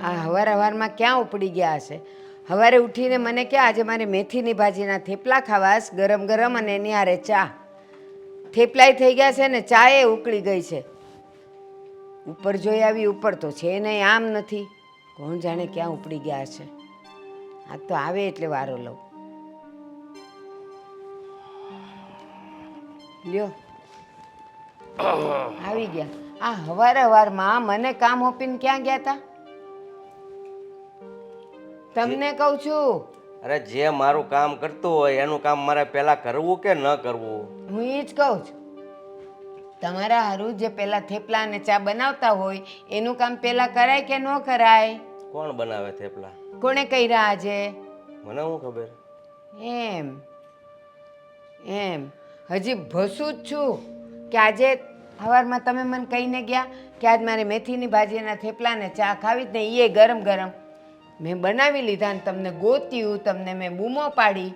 આ હવારમાં ક્યાં ઉપડી ગયા હશે? સવારે ઉઠીને મને ક્યાં આજે મારે મેથીની ભાજીના થેપલા ખાવાસ, ગરમ ગરમ, અને એની હારે ચા. થેપલાય થઈ ગયા છે ને ચાએ ઉકળી ગઈ છે. ઉપર જોઈ આવી, ઉપર તો છે નહીં, આમ નથી. કોણ જાણે ક્યાં ઉપડી ગયા છે. આ તો આવે એટલે વારો લઉં. લ્યો આવી ગયા. આ હવારમાં મને કામ હોપીને ક્યાં ગયા તા? તમને કહું છું. અરે જે મારું કામ કરતું હોય એનું કામ મારે પહેલા કરવું કે ન કરવું? હું એ જ કહું છું. તમારા હારું જે પેલા થેપલા અને ચા બનાવતા હોય એનું કામ પેલા કરાય કે ન કરાય? કોણ બનાવે થેપલા? કોણે કર્યા આજે? મને શું ખબર? એમ હજી ભસું જ છું કે આજે સવારમાં તમે મને કહીને ગયા કે આજ મારે મેથીની ભાજીના થેપલા ને ચા ખાવી જ ને એ ગરમ ગરમ. મેં બનાવી લીધા ને તમને ગોત્યું, તમને મેં બૂમો પાડી.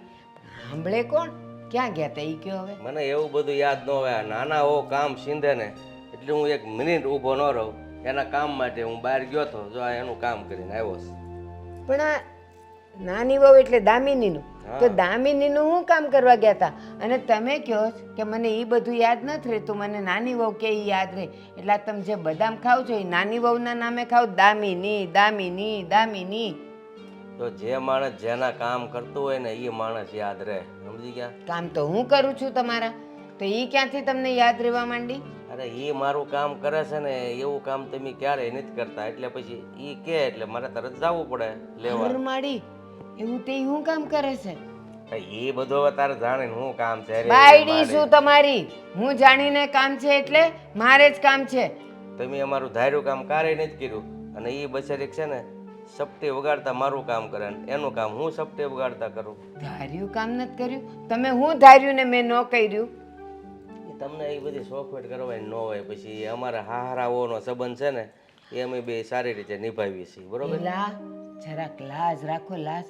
સાંભળે કોણ? ક્યાં ગયા તા એ કયો હવે? મને એવું બધું યાદ ન હોય. નાના હો કામ સીંધે ને એટલે હું એક મિનિટ ઊભો ન રહું. એના કામ માટે હું બહાર ગયો હતો, જો આ એનું કામ કરીને આવ્યો છું. પણ આ નાની વહુ એટલે દામિનીનું, તો દામિનીનું હું કામ કરવા ગયા હતા? અને તમે કહો કે મને એ બધું યાદ નથી રહેતું, મને નાની વહુ કે એ યાદ રહે. એટલે તમે જે બદામ ખાવ છો એ નાની વહુના નામે ખાવ? દામિની દામિની દામિની. તો જે માણસ જેના કામ કરતું હોય ને એ માણસ યાદ રહે, સમજી ગયા? કામ તો હું કરું છું તમારા, તો એ ક્યાંથી તમને યાદ રહેવા માંડી? અરે એ મારું કામ કરે છે ને એવું કામ તમે ક્યારેય નથી કરતા, એટલે પછી એ કે એટલે મારે તરત જવું પડે લેવા. માડી એવું તે હું કામ કરે છે? એ બધું હવે તારે જાણીને હું કામ છે? બાયડી શું તમારી? હું જાણીને કામ છે એટલે મારે જ કામ છે. તમે અમારું ધાર્યું કામ ક્યારેય નથી કર્યું, અને એ બચારી છે ને સપટી વગાડતા મારું કામ કરે ને એનું કામ હું સપટી વગાડતા કરું. ધાર્યું કામ નથી કર્યું? તમે હું ધાર્યું ને મેં ન કર્યું? તમને એ બધી શોખવટ કરવાની ન હોય. પછી અમારા હાહરાઓનો સંબંધ છે ને એ અમે બે સારી રીતે નિભાવીએ છીએ, બરોબર? જરાક લાજ રાખો, લાજ.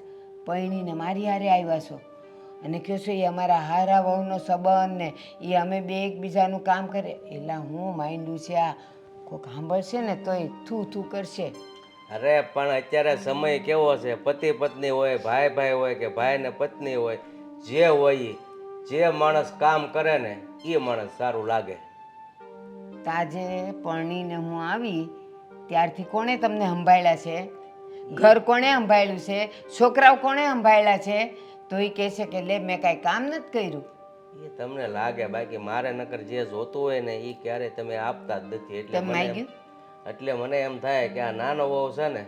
પૈણીને મારી હારે આવ્યા છો અને કહો છો એ અમારા હારા વહુનો સંબંધ ને એ અમે બે એકબીજાનું કામ કરે. એલા હું માંડ્યું છે આ કોઈક સાંભળશે ને તોય થૂ થૂ કરશે. અરે પણ અત્યારે સમય કેવો છે, પતિ પત્ની હોય, ભાઈ ભાઈ હોય કે ભાઈ ને પત્ની હોય, જે હોય જે માણસ કામ કરે ને એ માણસ સારું લાગે. તાજે પરણીને હું આવી ત્યારથી કોણે તમને સંભાળ્યા છે? ઘર કોણે સંભાળ્યું છે? છોકરાઓ કોણે સંભાળ્યા છે? તો એ કહે છે કે લે મેં કાંઈ કામ નથી કર્યું. એ તમને લાગે, બાકી મારે નકર જે જોતું હોય ને એ ક્યારે તમે આપતા જ નથી. એટલે મને એમ થાય કે આ નાનો વહુ છે ને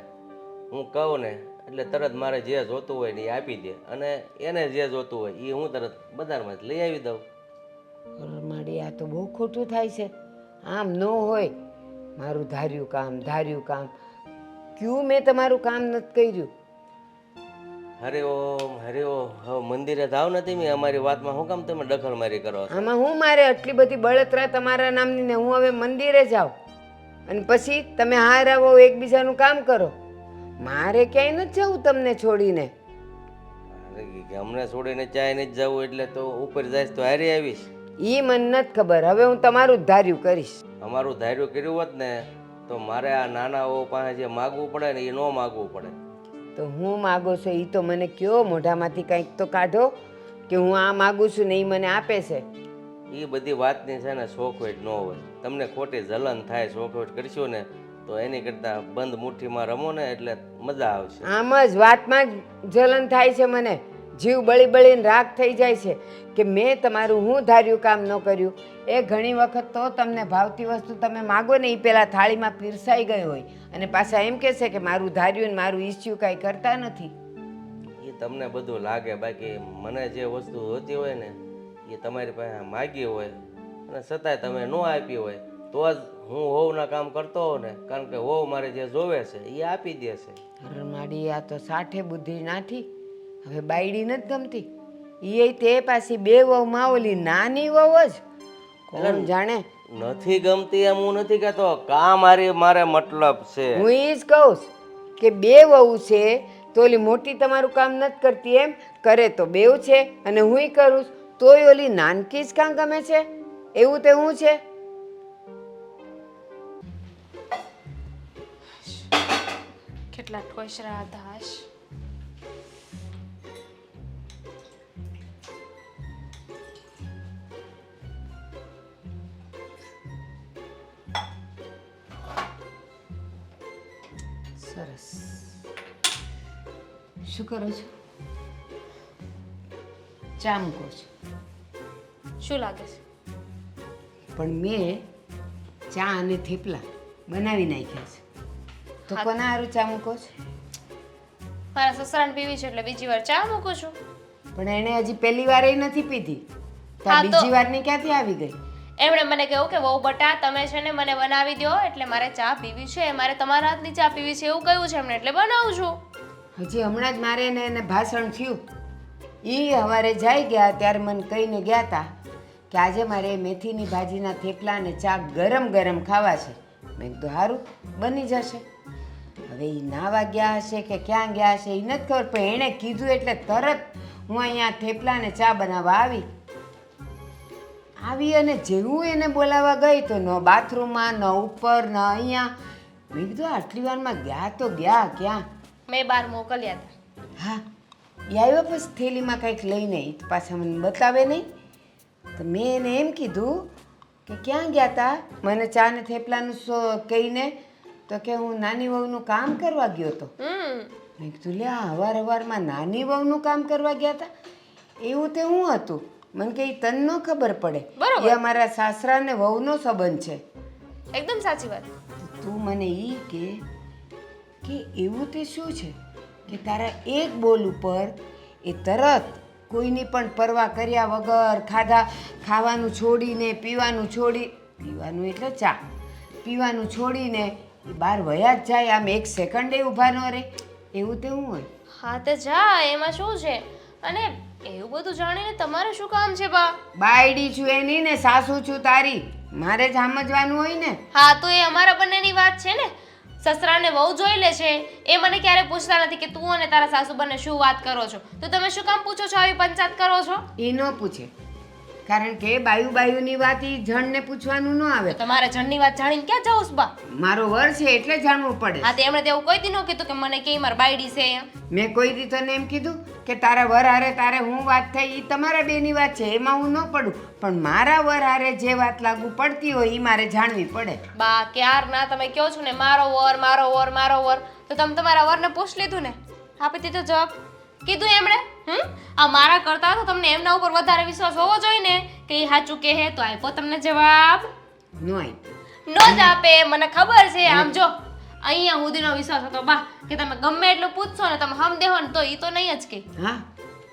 હું કહું ને એટલે તરત મારે જે જોતું હોય ને એ આપી દે, અને એને જે જોતું હોય એ હું તરત બજારમાં લઈ આવી દઉં. મારી આ તો બહુ ખોટું થાય છે. આમ ન હોય. મારું ધાર્યું કામ ક્યું મેં તમારું કામ નથી કર્યું? હરિઓમ હરિઓમ. હવે મંદિરે જાવ ને તમે, અમારી વાતમાં શું કામ તમે દખલ મારી કરો? આમાં હું મારે આટલી બધી બળતરા તમારા નામની ને હું હવે મંદિરે જાઉં અને પછી તમે હાર આવો એકબીજાનું કામ કરો? મારે ક્યાંય નથી જવું તમને છોડીને. અમને છોડીને ચાય નથી જવું એટલે તો ઉપર જાય તો હારી આવીશ. ઈ મને નથી ખબર. હવે હું તમારું જ ધાર્યું કરીશ. અમારું ધાર્યું કર્યું હોત ને તો મારે આ નાનાઓ પાસે જે માગવું પડે ને એ ન માગવું પડે. તો હું માગો છો એ તો મને કયો, મોઢામાંથી કંઈક તો કાઢો કે હું આ માગું છું ને એ મને આપે છે. એ બધી વાતની છે ને શોખવટ ન હોય. તમને ખોટી જલન થાય, શોખવટ કરશો ને તો એની કરતાં બંધ મુઠ્ઠીમાં રમો ને એટલે મજા આવશે. આમ જ વાતમાં જ જલન થાય છે મને. જીવ બળી બળીને રાગ થઈ જાય છે કે મેં તમારું હું ધાર્યું કામ ન કર્યું. એ ઘણી વખત તો તમને ભાવતી વસ્તુ તમે માગો ને એ પહેલાં થાળીમાં પીરસાઈ ગઈ હોય અને પાછા એમ કહેશે કે મારું ધાર્યું ને મારું ઈચ્છ્યું કાંઈ કરતા નથી. એ તમને બધું લાગે, બાકી મને જે વસ્તુ જોતી હોય ને એ તમારી પાસે માગી હોય અને છતાંય તમે ન આપી હોય તો જ હું હોવના કામ કરતો હોઉં ને, કારણ કે હોવ મારે જે જોવે છે એ આપી દે છે. મારી આ તો સાઠે બુદ્ધિ નાઠી. હવે બાયડી નથી ગમતી. એ તે પાછી બે વહુમાં ઓલી નાની વહુ જ કોણ જાણે નથી ગમતી એમ હું નથી કહેતો. કામ મારે મતલબ છે. હું એ જ કહું કે બે વહુ છે તો ઓલી મોટી તમારું કામ નથી કરતી એમ? કરે તો બેવ છે અને હુંય કરું તોય ઓલી નાનકી જ કાં ગમે છે? એવું તે હું છે? કેટલા ઠોસરા હતા હાશ. સરસ. શું કરો છો? ચા મૂકો છો? શું લાગે છે? પણ મેં ચા અને થેપલા બનાવી નાખ્યા છે, તો કોના હારું ચા મૂકો છો? મારા સસરાને પીવી છે એટલે બીજી વાર ચા મૂકું છું. પણ એણે હજી પહેલી વાર નથી પીધી, તો હા આ તો- બીજી વારની ક્યાંથી આવી ગઈ? એમણે મને કહ્યું કે વહુ બટા તમે છે ને મને બનાવી દો, એટલે મારે ચા પીવી છે, મારે તમારા હાથની ચા પીવી છે એવું કહ્યું છે એમણે, એટલે બનાવું છું. હજી હમણાં જ મારે એને ભાષણ થયું. એ સવારે જઈ ગયા ત્યારે મને કહીને ગયા હતા કે આજે મારે મેથીની ભાજીના થેપલા અને ચા ગરમ ગરમ ખાવા છે. મેં કીધું સારું, બની જશે. હવે એ નાવા ગયા હશે કે ક્યાં ગયા હશે એ નથી ખબર, પણ એણે કીધું એટલે તરત હું અહીંયા થેપલા અને ચા બનાવવા આવી અને જેવું એને બોલાવવા ગઈ તો ન બાથરૂમમાં, ન ઉપર, ન અહીંયા. મેં કીધું આટલી વારમાં ગયા તો ગયા ક્યાં? મેં બહાર મોકલ્યા હતા. હા, એ આવ્યો પછી થેલીમાં કંઈક લઈને, એ તો પાછા મને બતાવે નહીં. તો મેં એને એમ કીધું કે ક્યાં ગયા હતા, મને ચા ને થેપલાનું કહીને, તો કે હું નાની વહુનું કામ કરવા ગયો હતો. મેં કીધું લે આ હવારમાં નાની વહુનું કામ કરવા ગયા હતા? એવું તે હું હતું? મને કે ઈ તને ન ખબર પડે, બરોબર. એ અમારા સાસરા ને વહુનો સંબંધ છે. એકદમ સાચી વાત. તો તું મને ઈ કે એવું તે શું છે કે તારા એક બોલ ઉપર એ તરત કોઈની પણ પરવા કર્યા વગર ખાવાનું છોડીને પીવાનું એટલે ચા પીવાનું છોડીને એ બહાર વયા જ જાય, આમ એક સેકન્ડે ઊભા ન રહે, એવું તે હું હોય? હા તે જા, એમાં શું છે? અને એવું બધું જાણીને તમારે શું કામ છે બા? બાયડી છું એની ને સાસુ છું તારી, મારે જ સમજવાનું હોય ને. હા તો એ અમારા બંનેની વાત છે ને. સસરાને વહુ જોઈ લે છે, એ મને ક્યારે પૂછતા નથી કે તું અને તારા સાસુ બંને શું વાત કરો છો, તો તમે શું કામ પૂછો છો, આવી પંચાયત કરો છો? એ ન પૂછે, કારણ કે બાયુની વાત એ જણને પૂછવાનું ન આવે. તો તમારે જણની વાત જાણીને ક્યાં જાઉં છું બા? મારો વર છે એટલે જાણવું પડે. હા તે એમણે તો એવું કોઈ દી ન કીધું કે મને કે મારી બાયડી છે એમ. મેં કોઈ દી તને એમ કીધું કે તારા વર હારે તારે હું વાત થઈ એ તમારા બેની વાત છે, એમાં હું ન પડું, પણ મારા વર હારે જે વાત લાગુ પડતી હોય એ મારે જાણવી પડે. બા ક્યાર ના તમે કહો છો ને મારો વર મારો વર મારો વર, તો તમે તમારા વરને પૂછ લીધું ને, આપી દીધો જવાબ, કીધું એમણે. આ મારા કરતા તો તમને એમના ઉપર વધારે વિશ્વાસ હોવો જોઈએ ને કે એ સાચું કહે, તો આપ્યો તમને જવાબ? નો આઈ. નો જ આપે, મને ખબર છે. આમ જો અહીંયા સુધીનો વિશ્વાસ હતો બા કે તમે ગમે એટલું પૂછશો ને તમે હમ દેહો ને તો ઈ તો નહીં જ કે. હા,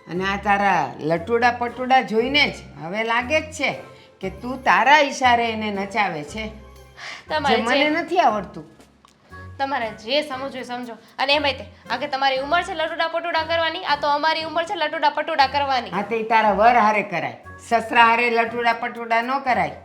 અને આ તારા લટુડા પટુડા જોઈને જ હવે લાગે જ છે કે તું તારા ઈશારે એને નચાવે છે, જે તમારે મને જે નથી આવડતું. તમારે જે સમજવું એ સમજો. અને એમાંય તે આ કે તમારી ઉંમર છે લટુડા પટુડા કરવાની, આ તો અમારી ઉંમર છે લટુડા પટુડા કરવાની. હા, તે તારા વર હારે કરાય, સસરા હારે લટુડા પટુડા ન કરાય.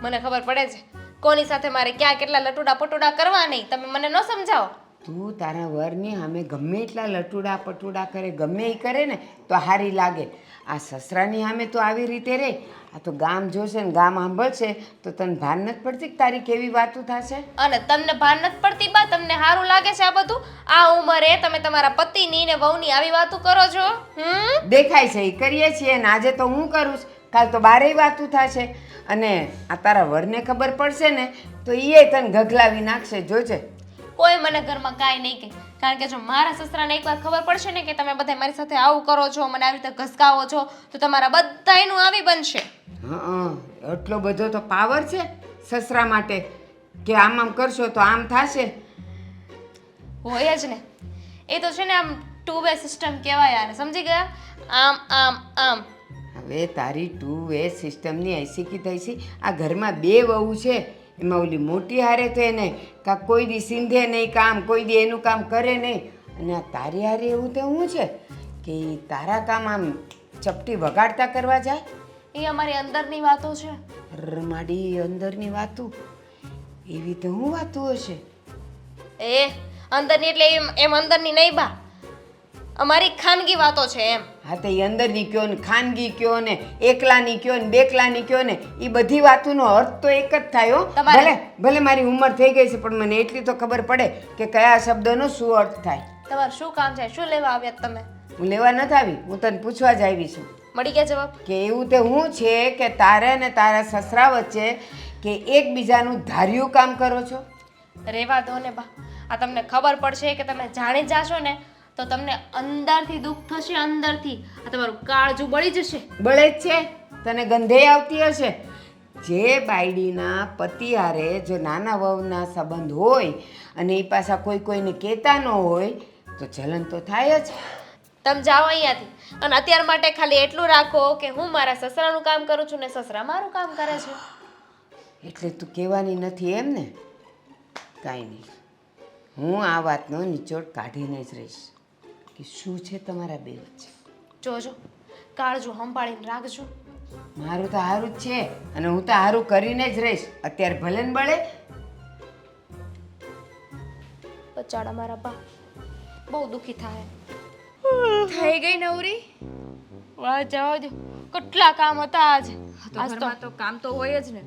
મને ખબર પડે છે કોની સાથે મારે ક્યાં કેટલા લટુડા પટુડા કરવા નહીં, તમે મને ન સમજાવો. તું તારા વરની સામે ગમે એટલા લટુડા પટુડા કરે, ગમે એ કરે ને તો હારી લાગે. આ સસરાની સામે તો આવી રીતે રે, આ તો ગામ જોશે ને ગામ સાંભળશે તો તને ભાન નથી પડતી કે તારી કેવી વાતો થશે? અને તમને ભાન નથી પડતી બા? તમને સારું લાગે છે આ બધું? આ ઉંમરે તમે તમારા પતિની ને વહુની આવી વાતો કરો છો? દેખાય છે એ કરીએ છીએ ને આજે તો હું કરું છું, કાલ તો બારેય વાતું થશે. અને આ તારા વરને ખબર પડશે ને તો એ તને ગગલાવી નાખશે, જોજે. કોઈ મને ઘરમાં કાંઈ નહીં કહે, કારણ કે જો મારા સસરાને એકવાર ખબર પડશે ને કે તમે બધા મારી સાથે આવું કરો છો, મને આવી રીતે ઘસકાવો છો, તો તમારા બધાયનું આવી બનશે. હા, એટલો બધો તો પાવર છે સસરા માટે કે આમ આમ કરશો તો આમ થશે. હોય જ ને, એ તો છે ને આમ 2 વે સિસ્ટમ કહેવાય આને, સમજી ગયા? આમ આમ આમ. હવે તારી 2 વે સિસ્ટમની એસી કી તૈસી આ ઘરમાં 2 વહુ છે, એમાં ઓલી મોટી હારે તો એને કોઈ દી સિંધે નહીં કામ, કોઈ દી એનું કામ કરે નહીં, અને આ તારી હારે એવું તો શું છે કે ઈ તારા કામ આમ ચપટી વગાડતા કરવા જાય? એ અમારી અંદરની વાતો છે. રમાડી અંદરની વાતું, એવી તો શું વાતું હશે? એ અંદરની એટલે એમ અંદરની નહીં બા, અમારી ખાનગી વાતો છે એમ. હા તો એ અંદરની કયો ને ખાનગી કયો ને એકલાની કયો ને બેકલાની કયો ને એ બધી વાતોનો અર્થ તો એક જ થાય હો. ભલે ભલે મારી ઉંમર થઈ ગઈ છે પણ મને એટલી તો ખબર પડે કે કયા શબ્દનો શું અર્થ થાય. તમારું શું કામ છે? શું લેવા આવ્યા તમે? હું લેવા નથી આવી, હું તને પૂછવા જ આવી છું મળી ગયા જવાબ? કે એવું તે હું છે કે તારે ને તારા સસરા વચ્ચે કે એકબીજાનું ધાર્યું કામ કરો છો? રેવા દો ને બા. આ તમને ખબર પડશે કે તમે જાણી જાશો ને તો તમને અંદરથી દુઃખ થશે, અંદરથી આ તમારું કાળજું બળી જશે. બળે જ છે, તને ગંધે આવતી હશે. જે બાયડીના પતિ હારે જો નાના વહુના સંબંધ હોય અને એ પાછા કોઈ કોઈને કહેતા ન હોય તો જલન તો થાય જ. તમે જાઓ અહીંયાથી. અને અત્યાર માટે ખાલી એટલું રાખો કે હું મારા સસરાનું કામ કરું છું ને સસરા મારું કામ કરે છે. એટલે તું કહેવાની નથી એમ ને? કાંઈ નહીં, હું આ વાતનો નિચોડ કાઢીને જ રહીશ કે શું છે તમારા બે વચ્ચે. જોજો કાળજું સંભાળીને રાખજો. મારું તો સારું જ છે અને હું તો સારું કરીને જ રહીશ. અત્યારે ભલે ને બળે. બચાડા મારા બા બહુ દુઃખી થાય. થઈ ગઈ નવરી? વાહ જવા દો, કેટલા કામ હતા આજ. આજ તો કામ તો હોય જ ને.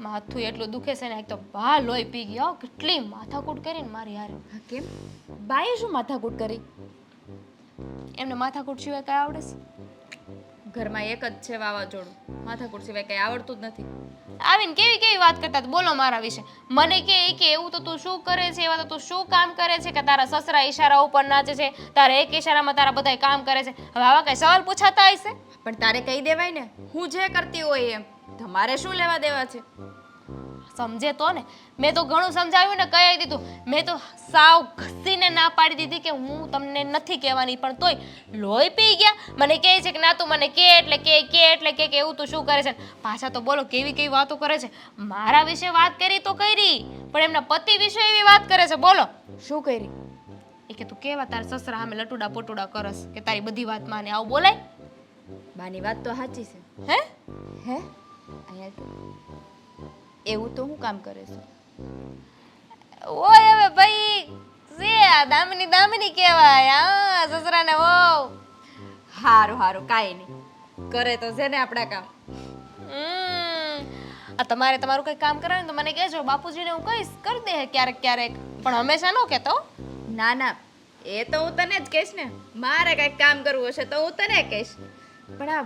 માથું એટલું દુખે છે ને, એક તો બા લોહી પી ગયો. કેટલી માથાકૂટ કરીને મારી હારે. કેમ? બાએ શું માથાકૂટ કરી? એમને માથાકૂટ સિવાય કઈ આવડે છે? ઘરમાં એક જ છે વાવાઝોડું, માથાકૂટ સિવાય કઈ આવડતું જ નથી. આવીને કેવી કેવી વાત કરતા હતા, બોલો મારા વિશે. મને કે એવું તો તું શું કરે છે, એવા તો તું શું કામ કરે છે કે તારા સસરા ઈશારા ઉપર નાચે છે, તારા એક ઈશારામાં તારા બધા કામ કરે છે. હવે આવા કઈ સવાલ પૂછાતા હશે? પણ તારે કહી દેવાય ને, હું જે કરતી હોય એમ. તમારે શું લેવા દેવા છે? સમજે તો ને. મેં તો ઘણું સમજાવ્યું ને, કહી દીધું. મેં તો સાવ ઘસીને ના પાડી દીધી કે હું તમને નથી કહેવાની, પણ તોય લોહી પી ગયા. મને કહે છે કે ના તું મને કે એટલે કે એવું તું શું કરે છે. પાછા તો બોલો કેવી કેવી વાતો કરે છે. મારા વિશે વાત કરી તો કરી, પણ એમના પતિ વિશે એવી વાત કરે છે. બોલો શું કરી? એ કે તું કેવા તારા સસરા સામે લટુડા પોટુડા કરસ કે તારી બધી વાત માને, આવું બોલાય? બાની વાત તો સાચી છે. હે અહીંયા તો એવું તો હું કામ કરે છે? ઓય હવે ભાઈ સે આ દામિની કહેવાય. હા સસરાને વહુ. હારું હારું, કાંઈ નહીં. કરે તો છે ને આપણા કામ. આ તમારે તમારું કંઈ કામ કરાવે ને તો મને કહેજો, બાપુજીને હું કહીશ કરી દે ક્યારેક ક્યારેક, પણ હંમેશા ન કહેતો. ના ના, એ તો હું તને જ કહીશ ને. મારે કંઈક કામ કરવું હશે તો હું તને કહીશ. પણ આ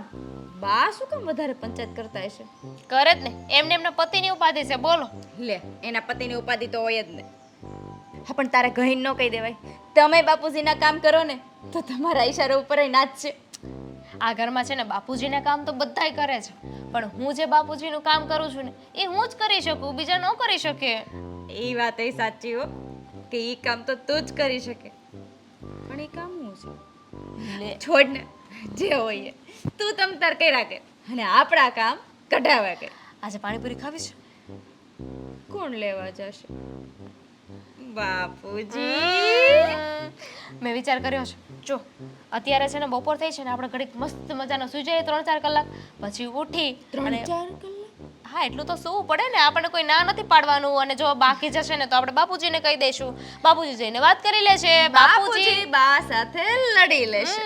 બા શું કામ વધારે પંચાયત કરતા હશે? કરે જ ને, એમના પતિની ઉપાધિ છે. બોલો લે, એના પતિની ઉપાધિ તો હોય જ ને. હા પણ તારે ગહીન ન કહી દેવાય. તમે બાપુજીના કામ કરો ને તો તમારા ઈશારા ઉપર નાચશે. આ ઘરમાં છે ને બાપુજીના કામ તો બધાય કરે છે, પણ હું જે બાપુજીનું કામ કરું છું ને એ હું જ કરી શકું, બીજા ન કરી શકે. એ વાત એ સાચી હો કે એ કામ તો તું જ કરી શકે, પણ એ કામ શું છે? લે છોડ ને, જે હોય એ. તું તમ તાર કર્યા કર અને આપણા કામ કઢાવ્યા કર. આજે પાણીપુરી ખાવી છે? કોણ લેવા જશે? બાપુજી. મેં વિચાર કર્યો છે. જો અત્યારે છે ને બપોર થઈ છે ને, આપણે ઘડીક મસ્ત મજાનો સુઈ જઈએ 3-4 કલાક, પછી ઉઠી 3-4 કલાક? હા એટલું તો સૂવું પડે ને, આપણને કોઈ ના નથી પાડવાનું. અને જો બાકી જશે ને તો આપણે બાપુજીને કહી દઈશું, બાપુજી જઈને વાત કરી લેશે. બાપુજી બા સાથે લડી લેશે.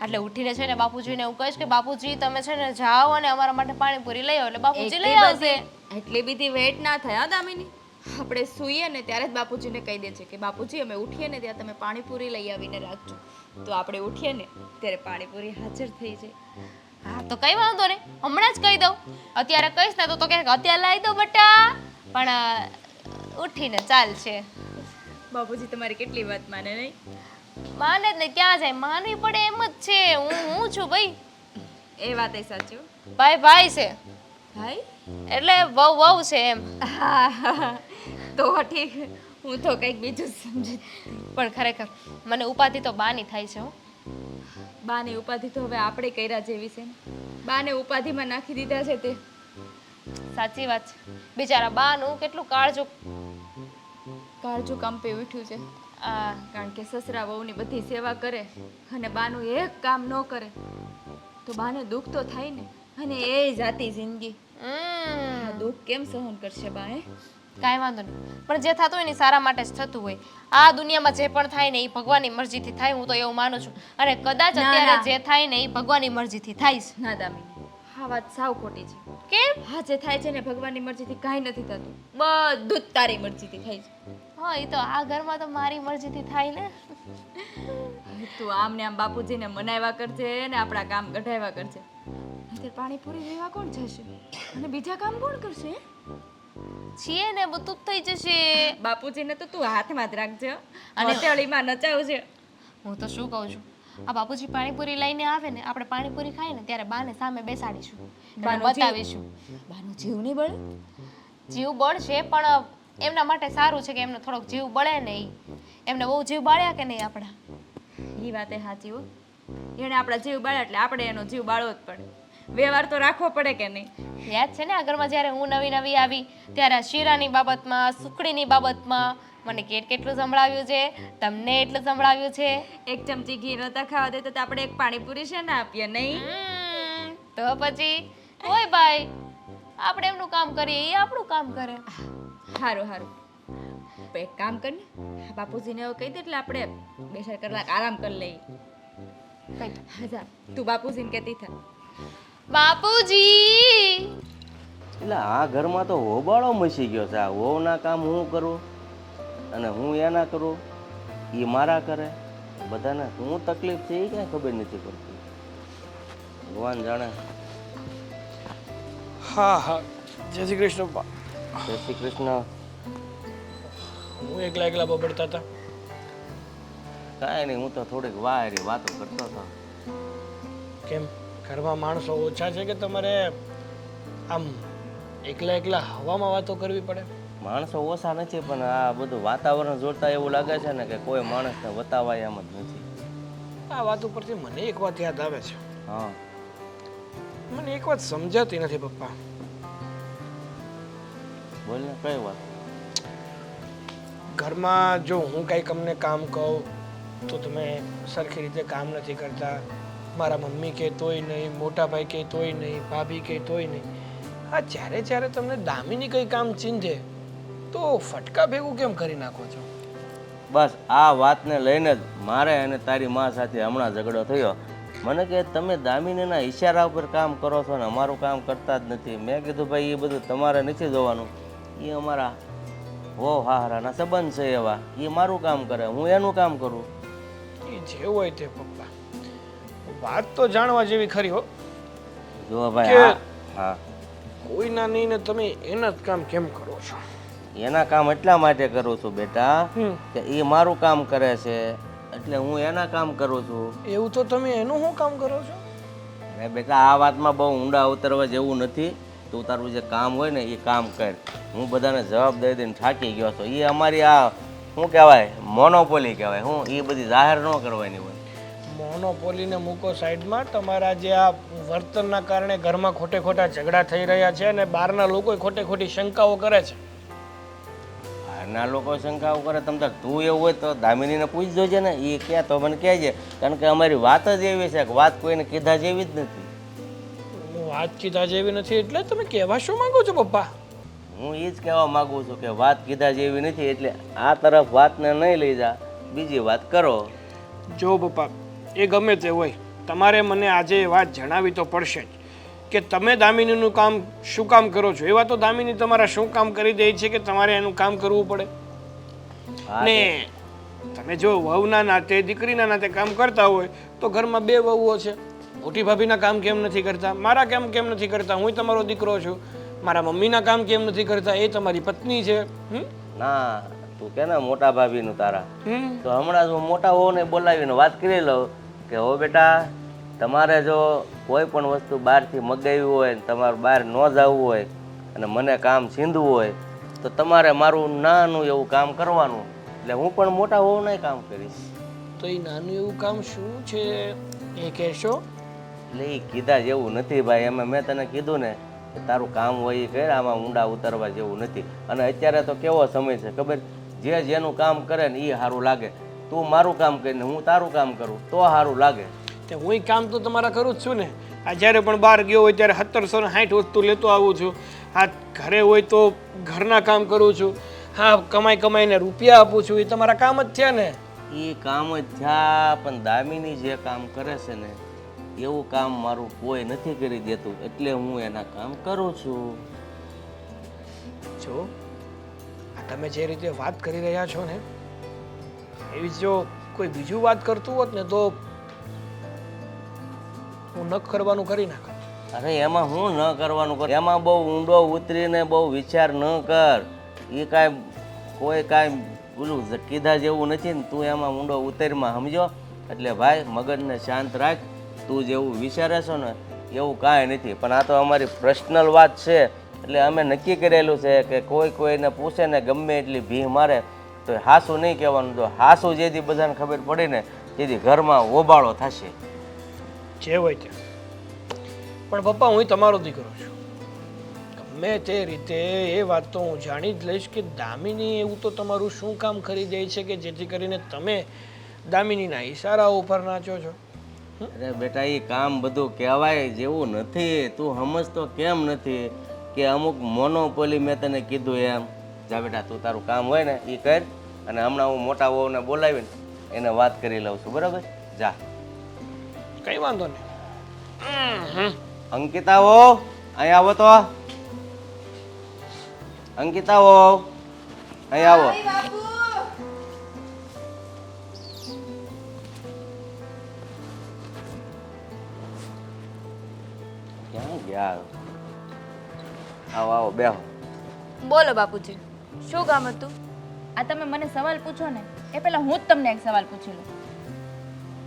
એટલે ઉઠીને છે ને બાપુજીને એવું કહીશ કે બાપુજી તમે છે ને જાઓ અને અમારા માટે પાણીપુરી લઈ આવો, એટલે બાપુજી લઈ આવશે. એટલી બધી વેટ ના થાય દામિની. આપણે સૂઈએ ને ત્યારે જ બાપુજીને કહી દે છે કે બાપુજી અમે ઉઠીએ ને ત્યાં તમે પાણીપુરી લઈ આવીને રાખજો. તો આપણે ઉઠીએ ને ત્યારે પાણીપુરી હાજર થઈ જાય. હા તો કઈ વાંધો નહીં, હમણાં જ કહી દઉં. અત્યારે કહીશ ને તો કે અત્યારે લાવી દો બટા, પણ ઉઠીને ચાલશે. બાપુજી તમારી કેટલી વાત માને નહીં? માને જ નહીં, ક્યાં જાય? માનવી પડે એમ જ છે. હું છું ભાઈ. એ વાત એ સાચી. ભાઈ છે, ભાઈ એટલે વહુ છે એમ. હા તો ઠીક, હું તો કંઈક બીજું સમજી. પણ ખરેખર મને ઉપાધિ તો બાની થાય છે. બાની ઉપાધિ તો હવે આપણે કર્યા જેવી છે. બાને ઉપાધિમાં નાખી દીધા છે તે. સાચી વાત છે. બિચારા બાનું કેટલું કાળજું કાંપે ઉઠ્યું છે. કારણ કે સસરા વહુની બધી સેવા કરે અને બાનું એક કામ ન કરે તો બાને દુઃખ તો થાય ને. અને એ જાતી જિંદગી, દુઃખ કેમ સહન કરશે બા? કાંઈ વાંધો નહીં, પણ જે થતું હોય ને એ સારા માટે જ થતું હોય. આ દુનિયામાં જે પણ થાય ને એ ભગવાનની મરજીથી થાય, હું તો એવું માનું છું. અને કદાચ અત્યારે જે થાય ને એ ભગવાનની મરજીથી થાય છે. ના દામિની, આ વાત સાવ ખોટી છે. કેમ? હા, જે થાય છે ને ભગવાનની મરજીથી કાંઈ નથી થતું, બધું જ તારી મરજીથી થાય છે. હા, એ તો આ ઘરમાં તો મારી મરજીથી થાય ને. તું આમ ને આમ બાપુજીને મનાવ્યા કરજે ને આપણા કામ કઢાવ્યા કરજે. અત્યારે પાણીપુરી લેવા કોણ જશે અને બીજા કામ કોણ કરશે? છીએ ને બધું જ થઈ જશે. બાપુજીને તો તું હાથમાં જ રાખજે હો. અને હથેળીમાં નચાવજે. હું તો શું કહું છું, આ બાપુજી પાણીપુરી લઈને આવે ને, આપણે પાણીપુરી ખાઈએ ને ત્યારે બાને સામે બેસાડીશું, એને બતાવીશું. બાનું જીવ નહીં બળે? જીવ બળશે, પણ એમના માટે સારું છે કે એમને થોડોક જીવ બળે ને. એમને બહુ જીવ બાળ્યા કે નહીં આપણા? એ વાતે સાચી હો. એને આપણા જીવ બાળ્યા એટલે આપણે એનો જીવ બાળવો જ પડે. વ્યવહાર તો રાખવો પડે કે નહીં? યાદ છે ને આ ઘરમાં જ્યારે હું નવી નવી આવી ત્યારે આ શીરાની બાબતમાં, સુખડીની બાબતમાં મને કેટલું સંભળાવ્યું છે, તમને એટલું સંભળાવ્યું છે. એક ચમચી ઘી નહોતા ખાવા દેતા તો આપણે એક પાણીપુરી છે ને આપીએ નહીં? તો પછી હોય ભાઈ, આપણે એમનું કામ કરીએ, એ આપણું કામ કરે. સારું સારું, એક કામ કર ને, બાપુજીને એવું કહી દે એટલે આપણે 2-4 કલાક આરામ કરી લઈએ. જા, તું બાપુજીને કહેતી થા. બાપુજી! એટલે આ ઘરમાં તો હોબાળો મચી ગયો છે. આ હોવના કામ હું કરું અને હું એના કરું, એ મારા કરે. બધાને શું તકલીફ છે એ ક્યાંય ખબર નથી પડતી. ભગવાન જાણે. હા હા, જય શ્રી કૃષ્ણ પપ્પા. જય શ્રી કૃષ્ણ. હું એકલા બબડતા હતા. કાંઈ નહીં, હું તો થોડીક વાયરી વાતો કરતો હતો. કેમ ઘરમાં માણસો ઓછા છે કે તમારે આમ એકલા હવામાં વાતો કરવી પડે? માણસો ઓછા નથી, પણ આ બધું વાતાવરણ જોતા એવું લાગે છે ને કે કોઈ માણસને વતાવાય એમ જ નથી. આ વાત ઉપરથી મને એક વાત યાદ આવે છે. હા, મને એક વાત સમજાતી નથી પપ્પા. બોલ ને, કઈ વાત? ઘરમાં જો હું કંઈક અમને કામ કહું તો તમે સરખી રીતે કામ નથી કરતા. મારા મમ્મી કહે તોય નહીં, મોટા ભાઈ કહે તોય નહીં, ભાભી કહે તોય નહીં. આ જ્યારે તમને દામિની કંઈ કામ ચીંધે તો ફટકા ભેગું કેમ કરી નાખો છો? બસ આ વાતને લઈને જ મારે અને તારી મા સાથે હમણાં ઝઘડો થયો. મને કહે તમે દામિનીના ઈશારા ઉપર કામ કરો છો ને અમારું કામ કરતા જ નથી. મેં કીધું ભાઈ એ બધું તમારે નથી જોવાનું, એ અમારા હો હારાના સંબંધ છે એવા. એ મારું કામ કરે, હું એનું કામ કરું. એ જે હોય તે પપ્પા, વાત તો જાણવા જેવી ખરી હો. જો ભાઈ, હા, કોઈના નહીં ને તમે એના જ કામ કેમ કરો છો? એના કામ એટલા માટે કરું છું બેટા કે એ મારું કામ કરે છે એટલે હું એના કામ કરું છું. એવું તો તમે એનું શું કામ કરો છો? અરે બેટા, આ વાતમાં બહુ ઊંડા ઉતરવા જેવું નથી. તું તારું જે કામ હોય ને એ કામ કર. હું બધાને જવાબ દઈ દઈને થાકી ગયો છું. એ અમારી આ શું કહેવાય, મોનોપોલી કહેવાય. હું એ બધી જાહેર ન કરવાની હોય. મોનોપોલીને મૂકો સાઈડમાં. તમારા જે આ વર્તનના કારણે ઘરમાં ખોટા ઝઘડા થઈ રહ્યા છે અને બહારના લોકો ખોટી શંકાઓ કરે છે. બહારના લોકો શંકાઓ કરે, તમ તાર તું એવું હોય તો દામિનીને પૂછી જોજે ને. એ કહે તો મને કહેજે, કારણ કે અમારી વાત જ એવી છે કે વાત કોઈને કીધા જેવી જ નથી. વાત કીધા જેવી નથી એટલે તમે કહેવા શું માંગો છો પપ્પા? હું એ જ કહેવા માંગુ છું કે વાત કીધા જેવી નથી, એટલે આ તરફ વાતને નહીં લઈ જા, બીજી વાત કરો. જો પપ્પા, એ ગમે તે હોય, તમારે મને આજે એ વાત જણાવી તો પડશે જ કે તમે દામિનીનું કામ શું કામ કરો છો. એવા તો દામિની તમારા શું કામ કરી દે છે કે તમારે એનું કામ કરવું પડે ને? તમે જો વહુના નાતે, દીકરીના નાતે કામ કરતા હોય તો ઘરમાં 2 વહુઓ છે. મોટી ભાભીના કામ કેમ નથી કરતા? મારા કામ કેમ નથી કરતા? હું તમારો દીકરો છું. મારા મમ્મીના કામ કેમ નથી કરતા? એ તમારી પત્ની છે. ના, તું કે ને મોટા ભાભીનું તારા, તો હમણાં જ હું મોટા હોને બોલાવીને વાત કરી લઉં કે હો બેટા, તમારે જો કોઈ પણ વસ્તુ બહારથી મગાવી હોય, તમારે બહાર ન જવું હોય અને મને કામ છીંધવું હોય તો તમારે મારું નાનું એવું કામ કરવાનું. એટલે હું પણ મોટા હોવું કામ કરીશ. તો એ નાનું એવું કામ શું છે એ કહેશો? એટલે એ કીધા જેવું નથી ભાઈ. એમાં મેં તને કીધું ને કે તારું કામ હોય એ કર, આમાં ઊંડા ઉતરવા જેવું નથી. અને અત્યારે તો કેવો સમય છે ખબર? જે જેનું કામ કરે ને એ સારું લાગે. તું મારું કામ કરીને હું તારું કામ કરું તો સારું લાગે. હું કામ તો તમારા કરું જ છું ને. આ જ્યારે પણ બહાર ગયો હોય ત્યારે 1760 વસ્તુ લેતો આવું છું. આ ઘરે હોય તો ઘરના કામ કરું છું. હા, કમાઈને રૂપિયા આપું છું. એ તમારા કામ જ થયા ને. એ કામ જ થયા, પણ દામિની જે કામ કરે છે ને એવું કામ મારું કોઈ નથી કરી દેતું, એટલે હું એના કામ કરું છું. જો આ તમે જે રીતે વાત કરી રહ્યા છો ને એવી જો કોઈ બીજું વાત કરતું હોત ને તો હું ન કરવાનું કરી નાખત. અરે એમાં હું ન કરવાનું કર, એમાં બહુ ઊંડો ઉતરીને બહુ વિચાર ન કર. એ કાંઈ કોઈ કાંઈ બોલું કીધા જેવું નથી ને તું એમાં ઊંડો ઉતરીમાં સમજો. એટલે ભાઈ મગજને શાંત રાખ. તું જેવું વિચારે છો ને એવું કાંઈ નથી. પણ આ તો અમારી પર્સનલ વાત છે, એટલે અમે નક્કી કરેલું છે કે કોઈને પૂછે ને ગમે એટલી ભી મારે તો હાસું નહીં કહેવાનું. તો હાસું જેથી બધાને ખબર પડી ને તેથી ઘરમાં ઓબાળો થશે. જે હોય તે. પણ પપ્પા હું તમારો દીકરો છું. ગમે તે રીતે એ વાત તો હું જાણી જ લઈશ કે દામિની એવું તો તમારું શું કામ કરી દે છે કે જેથી કરીને તમે દામિનીના ઈશારા ઉપર નાચો છો. અરે બેટા એ કામ બધું કહેવાય જેવું નથી. તું સમજતો કેમ નથી કે અમુક મોનોપોલી મેં તને કીધું એમ. જા બેટા તું તારું કામ હોય ને એ કર, અને હમણાં હું મોટા વહુને બોલાવીને એને વાત કરી લઉં છું. બરાબર? જા. કઈ વાંધો નહીં. અંકિતા હો અહીં આવો તો. અંકિતા હો અહીં આવો. ક્યાં ગયા? આવો આવો બેહો. બોલો બાપુજી, શું કામ હતું? આ તમે મને સવાલ પૂછો ને એ પહેલા હું જ તમને એક સવાલ પૂછી લઉં.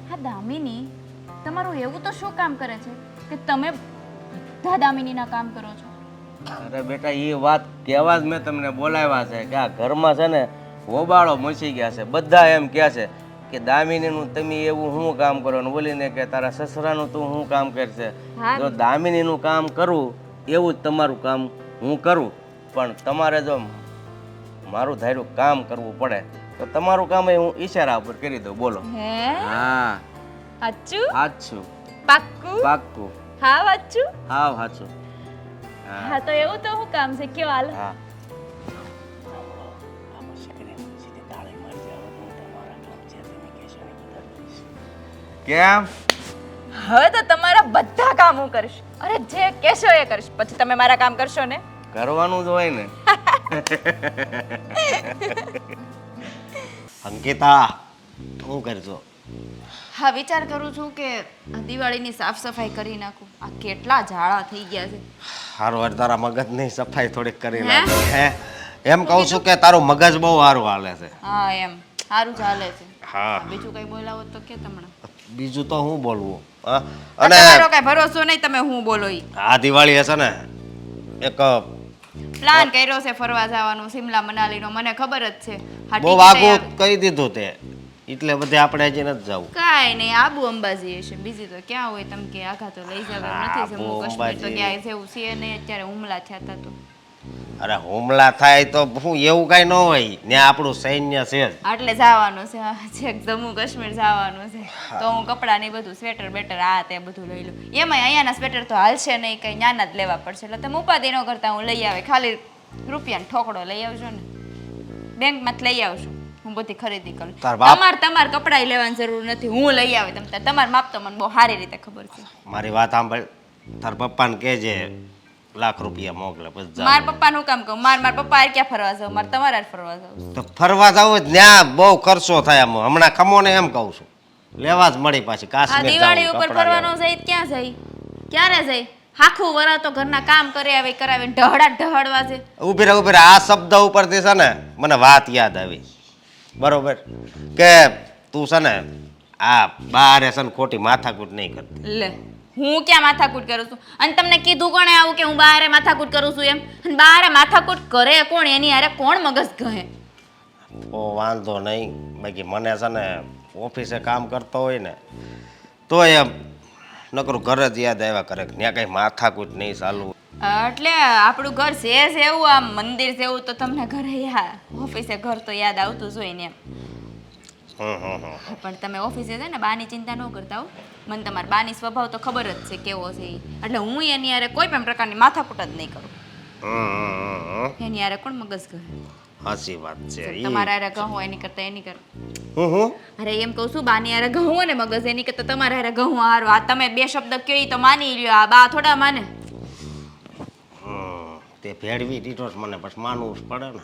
હા દામિની તમારું એવું તો શું કામ કરે છે કે તમે બધા દામિનીના કામ કરો છો? અરે બેટા એ વાત કહેવા જ મેં તમને બોલાવ્યા છે કે આ ઘરમાં છે ને હોબાળો મચી ગયા છે. બધા એમ કહે છે કે દામિનીનું તમે એવું શું કામ કરો ને બોલીને કે તારા સસરાનું તું શું કામ કરશે. જો દામિનીનું કામ કરવું એવું જ તમારું કામ હું કરું, પણ તમારે જો મારું ધાર્યું કામ કરવું પડે તો તમારું કામ એ હું ઈશારા ઉપર કરી દઉં. બોલો. હે હા સાચું? સાચું પાક્કું? પાક્કું. હા સાચું? હા સાચું. હા તો એવું તો શું કામ છે કયો હાલ? હા કેમ? હવે તો તમારા બધા કામ હું કરીશ. અરે જે કહેશો એ કરીશ. પછી તમે મારા કામ કરશો ને? કરવાનું જ હોય ને. અંકિતા શું કરજો? હા વિચાર કરું છું કે આ દિવાળીની સાફ સફાઈ કરી નાખું. આ કેટલા ઝાડા થઈ ગયા છે. હારું વાર તારા મગજની સફાઈ થોડીક કરી નાખ. હે એમ કહું છું કે તારું મગજ બહુ સારું હાલે છે. હા એમ સારું ચાલે છે. હા બીજું કઈ બોલાવો તો કે તમને બીજું તો હું બોલવું. હા અને અને તમારો કઈ ભરોસો નહીં તમે હું બોલો ઈ. આ દિવાળી હશે ને એક પ્લાન કર્યો છે ફરવા જવાનું સિમલા મનાલીનો. મને ખબર જ છે. હા બહુ ટિકિટ આગું કહી દીધું તે એટલે બધે આપણે હજી નથી જવું. કાંઈ નહીં આબુ અંબાજી હશે. બીજી તો ક્યાં હોય તમે કે આઘા તો લઈ જાવ એમ નથી. જમ્મુ આબુ કાશ્મીર તો અંબાજી. ક્યાંય જેવું છે નહીં. અત્યારે હુમલા થયા હતા તો અરે હુમલા થાય તો શું એવું કાંઈ ન હોય. ત્યાં આપણું સૈન્ય છે જ. એટલે જવાનું છે. છેક જમ્મુ કાશ્મીર જવાનું છે. તો હું કપડાં ને બધું સ્વેટર બેટર આ તે બધું લઈ લઉં. એમાંય અહીંયાના સ્વેટર તો હાલશે નહીં, કંઈ નાના જ લેવા પડશે. એટલે તમે ઉપાધિ ન કરતા હું લઈ આવે. ખાલી રૂપિયાનો ઠોકડો લઈ આવજો ને. બેંકમાંથી લઈ આવશું. હું બધી ખરીદી કરું. તાર બાપ- તમારે કપડાં લેવાની જરૂર નથી. હું લઈ આવે. તમારે માપ તો મને બહુ સારી રીતે ખબર છે. મારી વાત સાંભળ. તાર પપ્પાને કહેજે લાખ રૂપિયા મોકલે પછી જાઓ. મારા પપ્પાનું કામ કહું. મારા પપ્પા હારે ક્યાં ફરવા જાવ? મારે તમારા હારે ફરવા જાવ. તો ફરવા જાવ ત્યાં બહુ ખર્ચો થાય. આમ હમણાં ખમો ને એમ કહું છું લેવા જ મળી પાછી આ કાશ્મીર દિવાળી જાવું, ઉપર કપડાં ફરવાનો લેવા. જઈ ક્યાં જઈ? ક્યારે જઈ? આખું વરા તો ઘરના કામ કરે આવે કરાવે ઢહડવા છે. ઊભી રહે ઊભી રહે. આ શબ્દ ઉપરથી છે ને મને વાત યાદ આવી. બરોબર કે તું છે ને આ બારે છે ને ખોટી માથાકૂટ નહીં કરતી. લે હું ક્યાં માથાકૂટ કરું છું? અને તમને કીધું કોણે આવું કે હું બહારે માથાકૂટ કરું છું એમ? અને બહારે માથાકૂટ કરે કોણ? એની હારે કોણ મગજ કહે? ઓ વાંધો નહીં. બાકી મને છે ને ઓફિસે કામ કરતો હોય ને તો એમ નકરું ઘર જ યાદ આવ્યા કરે કે ત્યાં કંઈ માથાકૂટ નહીં ચાલુ. એટલે આપણું ઘર છે એવું આમ મંદિર જેવું તો તમને ઘરે ઓફિસે ઘર તો યાદ આવતું જ હોય ને એમ. પણ તમે ઓફિસે છે ને બાની ચિંતા ન કરતા હો. મને તમારા બાની સ્વભાવ તો ખબર જ છે કેવો છે ઈ. એટલે હું એની હારે કોઈ પણ પ્રકારની માથાકૂટ જ નહીં કરું. એની હારે કોણ મગજ કરે? હાચી વાત છે તમારા હારે ઘઉં એની કરતા એની કર. હું અરે એમ કહું છું બાની હારે ઘઉં ને મગજ એની કરતા તમારા હારે ઘઉં હારું. આ તમે બે શબ્દ કયો ઈ તો માની લ્યો, આ બા થોડા માને. તે ભેળવી દીધો છે મને પછી માનવું જ પડે ને.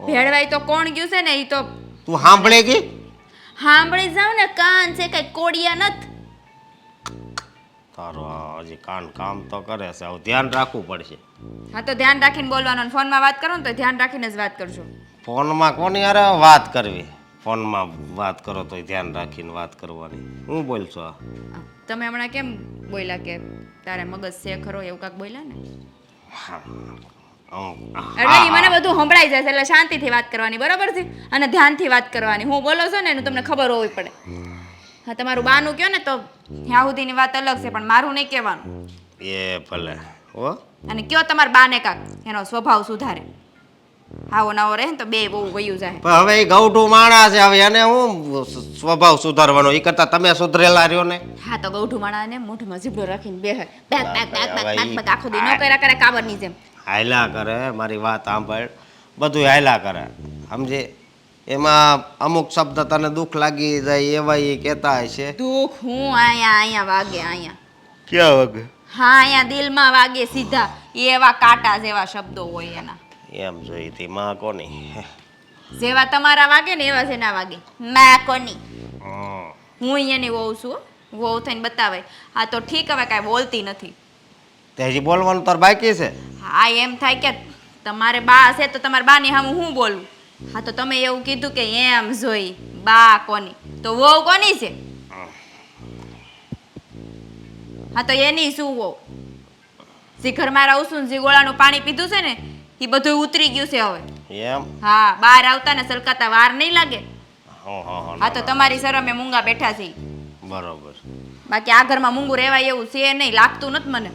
ભેળવાઈ તો કોણ ગયું છે ને ઈ તો તું સાંભળે ગઈ? સાંભળી જાવ ને, કાન છે કઈ કોડિયા નથ. તારો હજી કાન કામ તો કરે છે, હવે ધ્યાન રાખવું પડશે. હા તો ધ્યાન રાખીને બોલવાનું. અને ફોનમાં વાત કરો ને તો ધ્યાન રાખીને જ વાત કરજો. ફોનમાં કોની યાર વાત કરવી? ફોનમાં વાત કરો તો ધ્યાન રાખીને વાત કરવાની. હું બોલશો? તમે હમણાં કેમ બોલ્યા કે તારે મગજ છે ખરો એવું કાંક બોલ્યા ને? એટલે ઈ મને બધું સંભળાઈ જાય છે, એટલે શાંતિથી વાત કરવાની, બરાબર છે? અને ધ્યાનથી વાત કરવાની. હું બોલો છો ને એનું તમને ખબર હોવી પડે. હા તમારું બાનું કયો ને તો ત્યાં સુધીની વાત અલગ છે, પણ મારું નહીં કહેવાનું. એ ભલે હો. અને કયો તમારા બાને કાંક એનો સ્વભાવ સુધારે. આવો નવો રહે ને તો બે બહુ વયું જાય. પણ હવે એ ગૌઠું માણસ છે, હવે એને હું સ્વભાવ સુધારવાનો? એ કરતા તમે સુધરેલા રહ્યો ને. હા તો ગૌઠું માણાને મોઢામાં જીભડો રાખીને બેહે. બેક બેક બેક બેક બેક બેક આખો દી ન કર્યા કરે કાબરની જેમ. હાયલા કરે, મારી વાત સાંભળ, બધું હાયલા કરે, સમજે? એમાં અમુક શબ્દ તને દુઃખ લાગી જાય એવા એ કહેતા હશે. દુઃખ હું અહીંયા વાગે અહીંયા. ક્યાં વાગે? હા અહીંયા દિલમાં વાગે સીધા. એવા કાંટા જેવા શબ્દો હોય એના. એમ જોઈ હતી માં કોની? જેવા તમારા વાગે ને એવા જેના વાગે. મેં કોની? હું અહીંયાની વહુ છું. વહુ થઈને બતાવે. હા તો ઠીક, હવે કાંઈ બોલતી નથી. તે હજી બોલવાનું તાર બાકી છે? હા એમ થાય કે તમારે બા છે તો તમારા બાની સામે હું બોલું. હા તો તમે એવું કીધું કે એમ જોઈ બા કોની, તો વહુ કોની છે? હા તો એની શું વહુ? જે ઘરમાં રહું છું ને જે ગોળાનું પાણી પીધું છે ને એ બધું ઉતરી ગયું છે હવે. એમ? હા બહાર આવતા ને સલકાતા વાર નહીં લાગે. હા હા તો તમારી શરમે મૂંગા બેઠા છે. બરોબર. બાકી આ ઘરમાં મૂંગું રહેવાય એવું છે નહીં, લાગતું નથી મને.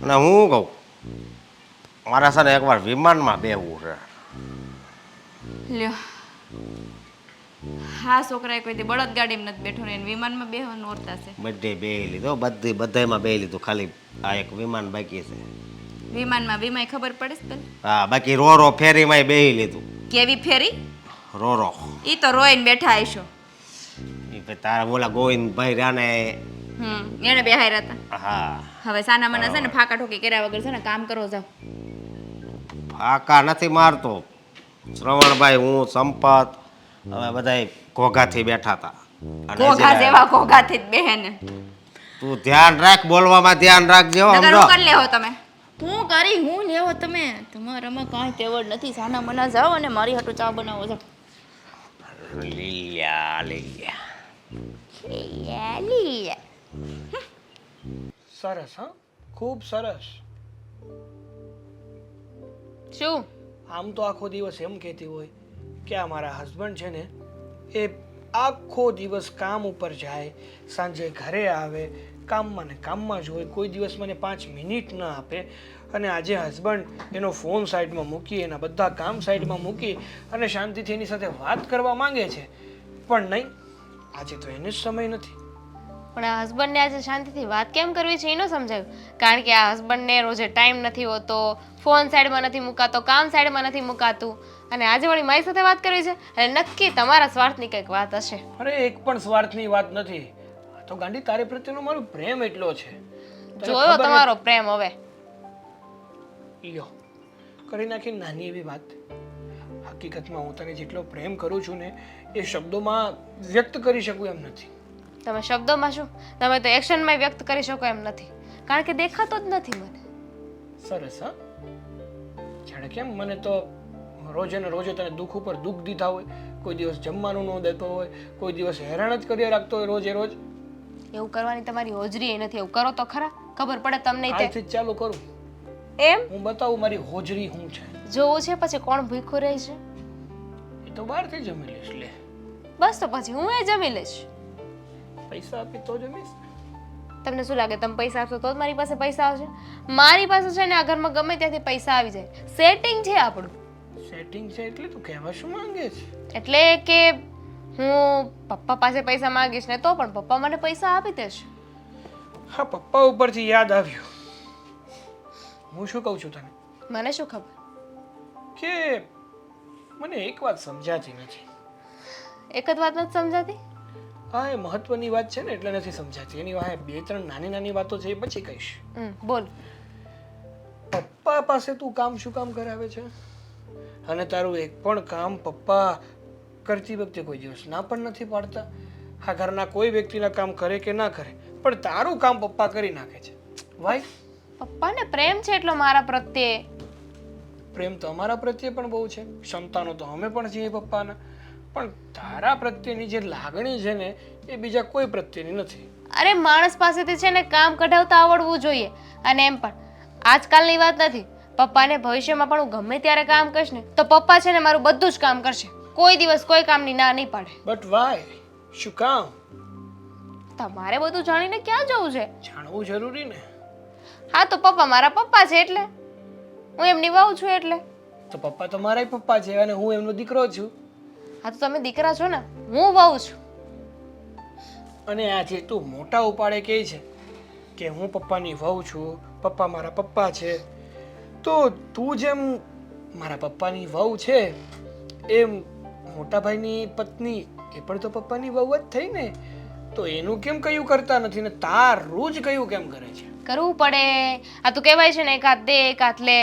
અને હું કહું, મારા છે ને એકવાર વિમાનમાં બેહવું છે. લ્યો હા છોકરાએ કોઈ દી બળદ ગાડીમાં નથી બેઠો ને એને વિમાનમાં બેહવાનું ઓરતા છે. બધે બેહી લીધો, બધામાં બેહી લીધું, ખાલી આ એક વિમાન બાકી છે. વિમાનમાં વિમાય ખબર પડે છે પેલા? હા બાકી રોરો ફેરીમાંય બેહી લીધું. કેવી ફેરી? રોરો ઈ તો રોઈને બેઠા હશો. એ તારા બોલા ગોવિંદભાઈ રાને. એને બેહાર્યા હતા. હા હવે સાના મને છે ને ફાકા ઠોકી કર્યા વગર છે ને કામ કરો જાવ. ફાકા નથી મારતો. શ્રવણભાઈ, હું, સંપત, અમે બધાય ઘોઘાથી બેઠા હતા. અને ઘોઘા જેવા ઘોઘાથી જ બેહે ને. તું ધ્યાન રાખ, બોલવામાં ધ્યાન રાખજો. નકર સમજો? હું કરી લેવો તમે? હું કરી હું લેવો તમે? તમારામાં કાંઈ તેવડ નથી. સાના મના જાઓ અને મારી હાટુ ચા બનાવો જાવ. લીલ્યા સરસ, હા, ખૂબ સરસ. શું? આમ તો આખો દિવસ એમ કહેતી હોય કે આ મારા હસબન્ડ છે ને એ આખો દિવસ કામ ઉપર જાય, સાંજે ઘરે આવે, કામમાં ને કામમાં જ હોય, કોઈ દિવસ મને 5 મિનિટ ન આપે. અને આજે હસબન્ડ એનો ફોન સાઈડમાં મૂકી, એના બધા કામ સાઈડમાં મૂકી અને શાંતિથી એની સાથે વાત કરવા માંગે છે, પણ નહીં, આજે તો એને જ સમય નથી. પણ આ હસબન્ડને આજે શાંતિથી વાત કેમ કરવી છે એ ન સમજાયું. કારણ કે આ હસબન્ડને રોજે ટાઈમ નથી હોતો, ફોન સાઈડમાં નથી મુકાતો, કામ સાઈડમાં નથી મુકાતું, અને આજે વળી મારી સાથે વાત કરવી છે. અને નક્કી તમારા સ્વાર્થની કંઈક વાત હશે. અરે એક પણ સ્વાર્થની વાત નથી. આ તો ગાંડી તારે પ્રત્યેનો મારો પ્રેમ એટલો છે. તને જોયો ખબર તમારો પ્રેમ હવે. લ્યો કરી નાખી નાની એવી વાત. હકીકતમાં હું તને જેટલો પ્રેમ કરું છું ને એ શબ્દોમાં વ્યક્ત કરી શકું એમ નથી. તમે શબ્દોમાં શું, તમે તો એક્શનમાં વ્યક્ત કરી શકો એમ નથી, કારણ કે દેખાતો જ નથી મને. સરસ, હા. જાણે કેમ મને તો રોજે ને રોજે તને દુઃખ ઉપર દુઃખ દીધા હોય, કોઈ દિવસ જમવાનું ન દેતો હોય, કોઈ દિવસ હેરાન જ કર્યા રાખતો હોય રોજે રોજ. એવું કરવાની તમારી હોજરી નથી. એવું કરો તો ખરા, ખબર પડે તમને. તે આજથી જ ચાલુ કરું. એમ હું બતાવું મારી હોજરી શું છે. જોવું છે પછી કોણ ભૂખ્યું રહે છે. એ તો બહારથી જમી લઈશ. લે બસ તો પછી હું એ જમી લઈશ. પૈસા આપી તો જમીશ. તમને શું લાગે તમે પૈસા આપશો તો જ મારી પાસે પૈસા આવશે? મારી પાસે છે ને આ ઘરમાં ગમે ત્યાંથી પૈસા આવી જાય. સેટિંગ છે આપણું. સેટિંગ છે એટલે તું કહેવા શું માંગે છે? એટલે કે હું પપ્પા પાસે પૈસા માંગીશ ને તો પણ પપ્પા મને પૈસા આપી દેશે. હા, પપ્પા ઉપરથી યાદ આવ્યું. હું શું કહું છું તને મને શું ખબર? કે મને એક વાત સમજાતી નથી. એક જ વાત નથી સમજાતી. હા, એ મહત્વની વાત છે ને એટલે નથી સમજાતી. એની વાહે બે ત્રણ નાની નાની વાતો છે એ પછી કહીશ. બોલ. પપ્પા પાસે તું કામ શું કામ કરાવે છે? અને તારું એક પણ કામ પપ્પા કરતી વખતે કોઈ દિવસ ના પણ નથી પાડતા. આ ઘરના કોઈ વ્યક્તિના કામ કરે કે ના કરે, પણ તારું કામ પપ્પા કરી નાખે છે. વાય, પપ્પાને પ્રેમ છે એટલો મારા પ્રત્યે. પ્રેમ તો અમારા પ્રત્યે પણ બહુ છે, ક્ષમતાનો તો અમે પણ છીએ પપ્પાના, પણ તારા પ્રત્યેની જે લાગણી છે ને એ બીજા કોઈ પ્રત્યેની નથી. અરે માણસ પાસેથી છે ને કામ કઢાવતા આવડવું જોઈએ. અને એમ પણ આજકાલની વાત નથી. પપ્પાને ભવિષ્યમાં પણ હું ગમે ત્યારે કામ કરીશ ને તો પપ્પા છે ને મારું બધું જ કામ કરશે. કોઈ દિવસ કોઈ કામની ના નહીં પાડે. But Y? શું કામ? તમારે બધું જાણીને ક્યાં જવું છે? જાણવું જરૂરી ને. હા તો પપ્પા મારા પપ્પા છે એટલે હું એમની વહુ છું એટલે. તો પપ્પા તો મારા પપ્પા છે અને હું એમનો દીકરો છું. હા તો તમે દીકરા છો ને, હું વહુ છું. અને આજે તું મોટા ઉપાડે કહે છે કે હું પપ્પાની વહુ છું, પપ્પા મારા પપ્પા છે, તો તું જેમ મારા પપ્પાની વહુ છે એમ મોટા ભાઈની પત્ની એ પણ તો પપ્પાની વહુ જ થઈ ને. તો એનું કેમ કયું કરતા નથી ને તારું જ કયું કેમ કરે છે? કરવું પડે. આ તો કહેવાય છે ને એક હાથ દે એક હાથ લે.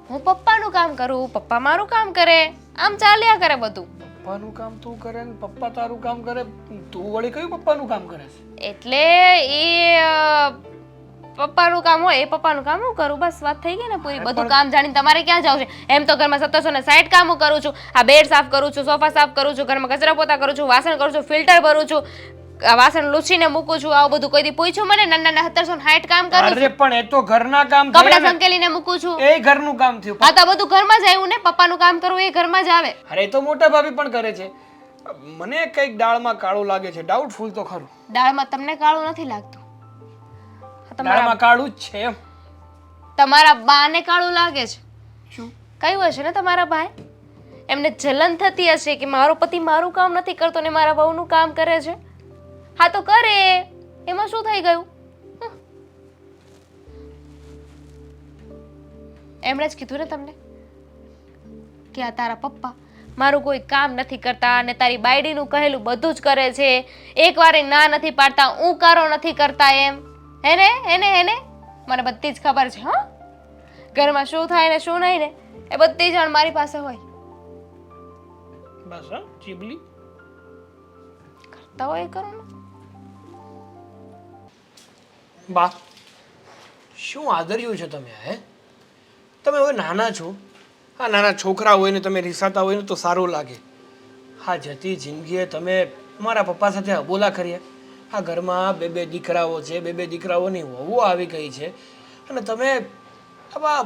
હું પપ્પાનું કામ કરું, પપ્પા મારું કામ કરે, આમ ચાલ્યા કરે બધું. પપ્પાનું કામ તું કરે ને પપ્પા તારું કામ કરે, તું વળી કયું પપ્પાનું કામ કરે છે? એટલે એ પપ્પાનું કામ હોય એ પપ્પાનું કામ હું કરું, બસ વાત થઈ ગઈ ને પૂરી. બધું કામ જાણીને તમારે ક્યાં જાવ છે? એમ તો ઘરમાં 760 કામો કરું છું. આ બેડ સાફ કરું છું, સોફા સાફ કરું છું, ઘરમાં કચરા પોતા કરું છું, વાસણ કરું છું, ફિલ્ટર ભરું છું, આ વાસણ લૂછીને મૂકું છું. આવું બધું કોઈ દી પૂછ્યું મને? નાના 760 કામ કરું છું. અરે પણ એ તો ઘરના કામ કપડા સંકેલીને મૂકું છું. એ ઘરનું કામ થયું. આ તો બધું ઘરમાં જ આવ્યું ને. પપ્પાનું કામ કરવું એ ઘરમાં જ આવે. અરે એ તો મોટા ભાભી પણ કરે છે. મને કઈક દાળમાં કાળું લાગે છે, ડાઉટફુલ તો ખરું. દાળમાં તમને કાળું નથી લાગતું? દાળમાં કાળું જ છે એમ? તમારા બાને કાળું લાગે છે. શું કયું હશે ને તમારા ભાઈ? એમને જલન થતી હશે કે મારો પતિ મારું કામ નથી કરતો ને મારા વહુનું કામ કરે છે. હા તો કરે, એમાં શું થઈ ગયું? એમણે જ કીધું ને તમને કે આ તારા પપ્પા મારું કોઈ કામ નથી કરતા અને તારી બાયડીનું કહેલું બધું જ કરે છે, એકવાર ના નથી પાડતા, ઉકારો નથી કરતા. એમ હેને હેને હેને મને બધી જ ખબર છે. હા, ઘરમાં શું થાય ને શું નહીં ને એ બધી જાણ મારી પાસે હોય. બસ હા, ચીબલી કરતા હોય એ કરો ને. બા, શું આદર્યું છે તમે? હે, તમે હવે નાના છો. હા, નાના છોકરા હોય ને તમે રીસાતા હોય ને તો સારું લાગે. હા, જતી જિંદગીએ તમે મારા પપ્પા સાથે અબોલા કર્યા. આ ઘરમાં બે દીકરાઓ છે, બે દીકરાઓની વહુઓ આવી ગઈ છે અને તમે આવા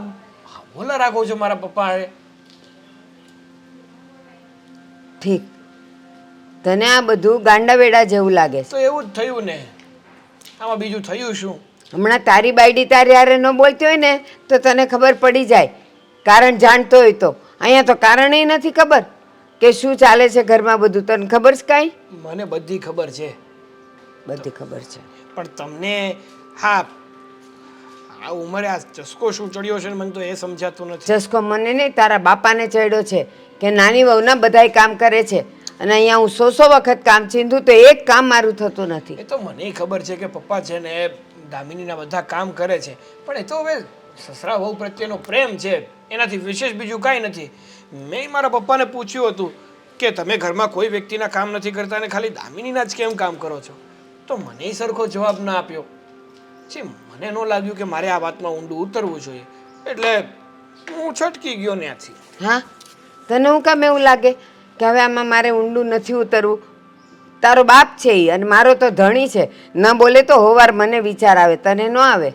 અબોલા રાખો છો મારા પપ્પા હારે. ઠીક, તને આ બધું ગાંડાવેડા જેવું લાગે છે. તો એવું જ થયું ને, આમાં બીજું થયું શું? હમણાં તારી બાયડી તારી હારે ન બોલતી હોય ને તો તને ખબર પડી જાય, કારણ જાણતો હોય તો. અહીંયા તો કારણ એ નથી ખબર કે શું ચાલે છે ઘરમાં બધું. તને ખબર છે કાંઈ? મને બધી ખબર છે. બધી ખબર છે પણ તમને હા આ ઉંમરે આ ચસ્કો શું ચડ્યો છે ને મને તો એ સમજાતું નથી. ચસ્કો મને નહીં, તારા બાપાને ચડ્યો છે કે નાની વહુના બધાય કામ કરે છે અને અહીંયા હું 100 વખત કામ ચીંધું તો એક કામ મારું થતું નથી. એ તો મને ખબર છે કે પપ્પા છે ને એ દામિનીના બધા કામ કરે છે, પણ એ તો હવે સસરા વહુ પ્રત્યેનો પ્રેમ છે, એનાથી વિશેષ બીજું કાંઈ નથી. મેં મારા પપ્પાને પૂછ્યું હતું કે તમે ઘરમાં કોઈ વ્યક્તિના કામ નથી કરતા અને ખાલી દામિનીના જ કેમ કામ કરો છો? તો મને સરખો જવાબ ના આપ્યો. છે મને ન લાગ્યું કે મારે આ વાતમાં ઊંડું ઉતરવું જોઈએ, એટલે હું છટકી ગયો ત્યાંથી. હા, તને હું કામ એવું લાગે કે હવે આમાં મારે ઊંડું નથી ઉતરવું? તારો બાપ છે ઈ અને મારો તો ધણી છે. ન બોલે તો હોવાર મને વિચાર આવે, તને ન આવે?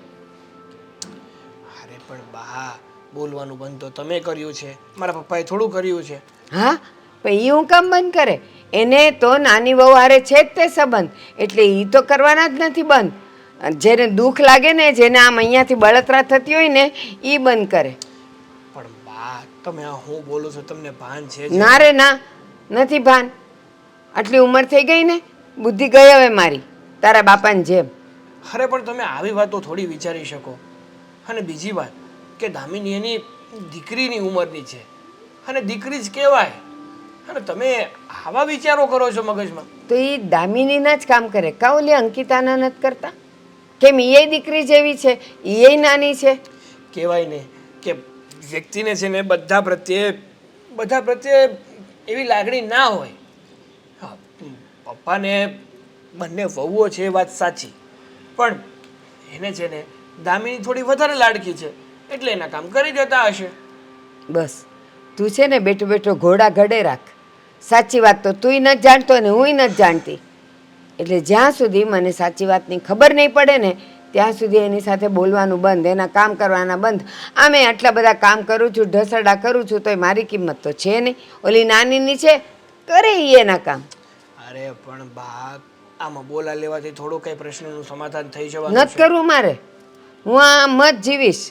અરે પણ બા, બોલવાનું બંધ તો તમે કર્યું છે, મારા પપ્પાએ થોડું કર્યું છે. હા, પણ એ હું કામ બંધ કરે? એને તો નાની વહુ હારે છે જ તે સંબંધ, એટલે એ તો કરવાના જ નથી બંધ. જેને દુઃખ લાગે ને, જેને આમ અહીંયાથી બળતરા થતી હોય ને એ બંધ કરે. પણ બા, તમે આ હું બોલું છું તમને ભાન છે? ના રે ના, નથી ભાન. આટલી ઉંમર થઈ ગઈ ને, બુદ્ધિ ગઈ હવે મારી, તારા બાપાની જેમ. અરે પણ તમે આવી વાતો થોડી વિચારી શકો. અને બીજી વાત કે દામિની એની દીકરીની ઉંમરની છે અને દીકરી જ કહેવાય, અને તમે આવા વિચારો કરો છો મગજમાં. તો એ દામિનીના જ કામ કરે, કા ઓલી અંકિતાના નથી કરતા? કેમ એ દીકરી જેવી છે, એ નાની છે? કહેવાય ને કે વ્યક્તિને છે ને બધા પ્રત્યે એવી લાગણી ના હોય. હા, પપ્પાને બંને વહુઓ છે એ વાત સાચી, પણ એને છે ને દામિની થોડી વધારે લાડકી છે એટલે એના કામ કરી દેતા હશે. બસ તું છે ને બેઠો બેઠો ઘોડા ઘડે રાખ. સાચી વાત તો તુંય નથી જાણતો ને હુંય નથી જાણતી. એટલે જ્યાં સુધી મને સાચી વાતની ખબર નહીં પડે ને ત્યાં સુધી એની સાથે બોલવાનું બંધ, એના કામ કરવાના બંધ. આમે આટલા બધા કામ કરું છું, ઢસડા કરું છું, તોય મારી કિંમત તો છે નહીં. ઓલી નાનીની છે, કરે ઈ એના કામ. અરે પણ બા, આમાં બોલા લેવાથી થોડું કઈ પ્રશ્નનું સમાધાન થઈ જવાનું નથી કરવું મારે. હું આ મત જીવીશ.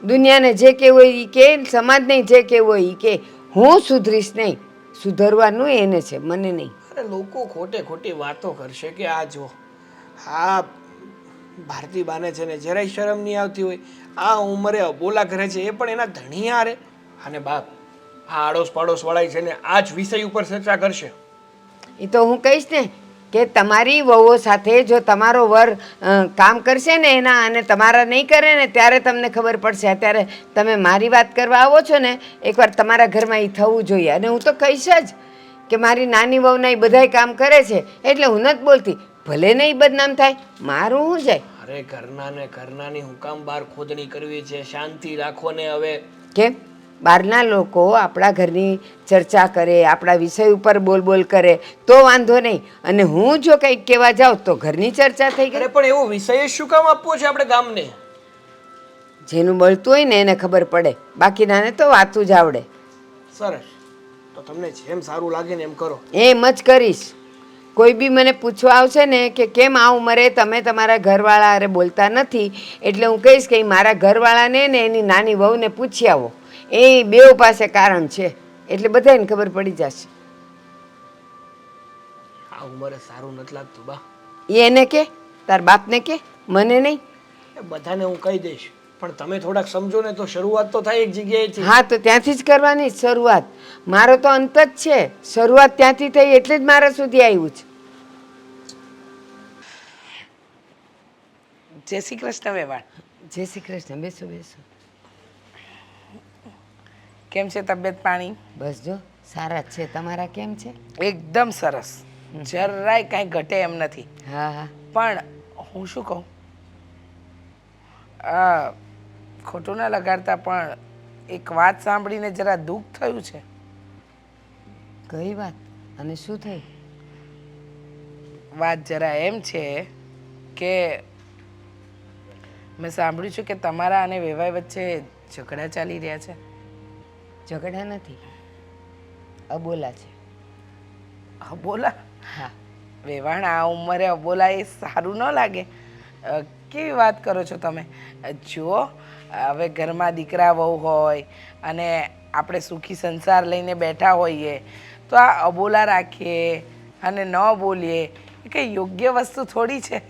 દુનિયાને જે કહેવું હોય એ કે, સમાજને જે કહેવું હોય એ કે. હું સુધરીશ નહીં. સુધરવાનું એને છે, મને નહીં. અરે લોકો ખોટી વાતો કરશે કે આ જો હા ભારતી બાને છે ને જરાય શરમ નહીં આવતી હોય, આ ઉંમરે અબોલા કરે છે, એ પણ એના ધણી હારે. અને બાપ, આ આડોશ પાડોશ વાળા છે ને આ જ વિષય ઉપર ચર્ચા કરશે. એ તો હું કહીશ ને કે તમારી વહુઓ સાથે જો તમારો વર કામ કરશે ને એના, અને તમારા નહીં કરે ને ત્યારે તમને ખબર પડશે. અત્યારે તમે મારી વાત કરવા આવો છો ને, એકવાર તમારા ઘરમાં એ થવું જોઈએ. અને હું તો કહીશ જ કે મારી નાની વહુના એ બધાય કામ કરે છે એટલે હું નથી બોલતી. ભલે નહીં બદનામ થાય, મારું શું જાય? અરે ઘરનાની હું કામ બહાર ખોદણી કરવી છે? શાંતિ રાખો ને હવે. કેમ બહારના લોકો આપણા ઘરની ચર્ચા કરે, આપણા વિષય ઉપર બોલ કરે તો વાંધો નહીં, અને હું જો કંઈક કહેવા જાઉં તો ઘરની ચર્ચા થઈ ગઈ. અરે પણ એવો વિષય શું કામ આપવો છે આપણે ગામને? જેનું બળતું હોય ને એને ખબર પડે, બાકીનાને તો વાતું જ આવડે. સરસ, તો તમને જેમ સારું લાગે ને એમ કરો. એમ જ કરીશ. કોઈ બી મને પૂછવા આવશે ને કે કેમ આ ઉંમરે તમે તમારા ઘરવાળા હારે બોલતા નથી, એટલે હું કહીશ કે મારા ઘરવાળાને ને એની નાની વહુને પૂછી આવો, એ બેઉ પાસે કારણ છે, એટલે બધાને ખબર પડી જશે. આ ઉંમરે સારું નથી લાગતું બા. એને કે, તાર બાપને કે, મને નહીં. એ બધાને હું કહી દઈશ, પણ તમે થોડાક સમજો ને તો શરૂઆત તો થાય એક જગ્યાએથી. હા, તો ત્યાંથી જ કરવાની શરૂઆત. મારો તો અંત જ છે, શરૂઆત ત્યાંથી થઈ એટલે જ મારા સુધી આવ્યું છે. જય શ્રી કૃષ્ણ વેવાણ. જય શ્રી કૃષ્ણ. બેસો બેસો. કેમ છે તબિયત પાણી? બસ જો સારા જ છે. તમારા કેમ છે? એકદમ સરસ, જરાય કાંઈ ઘટે એમ નથી. હા હા. પણ હું શું કહું, ખોટું ના લગાડતા પણ એક વાત સાંભળીને જરા દુઃખ થયું છે. કઈ વાત અને શું થયું? વાત જરા એમ છે કે મેં સાંભળ્યું છે કે તમારા અને વેવાઈ વચ્ચે ઝઘડા ચાલી રહ્યા છે. ઝઘડા નથી, અબોલા છે. અબોલા? હા. વેવાણ, આ ઉંમરે અબોલા એ સારું ન લાગે. કેવી વાત કરો છો તમે? જુઓ, હવે ઘરમાં દીકરા વહુ હોય અને આપણે સુખી સંસાર લઈને બેઠા હોઈએ તો આ અબોલા રાખીએ અને ન બોલીએ એ કંઈ યોગ્ય વસ્તુ થોડી છે.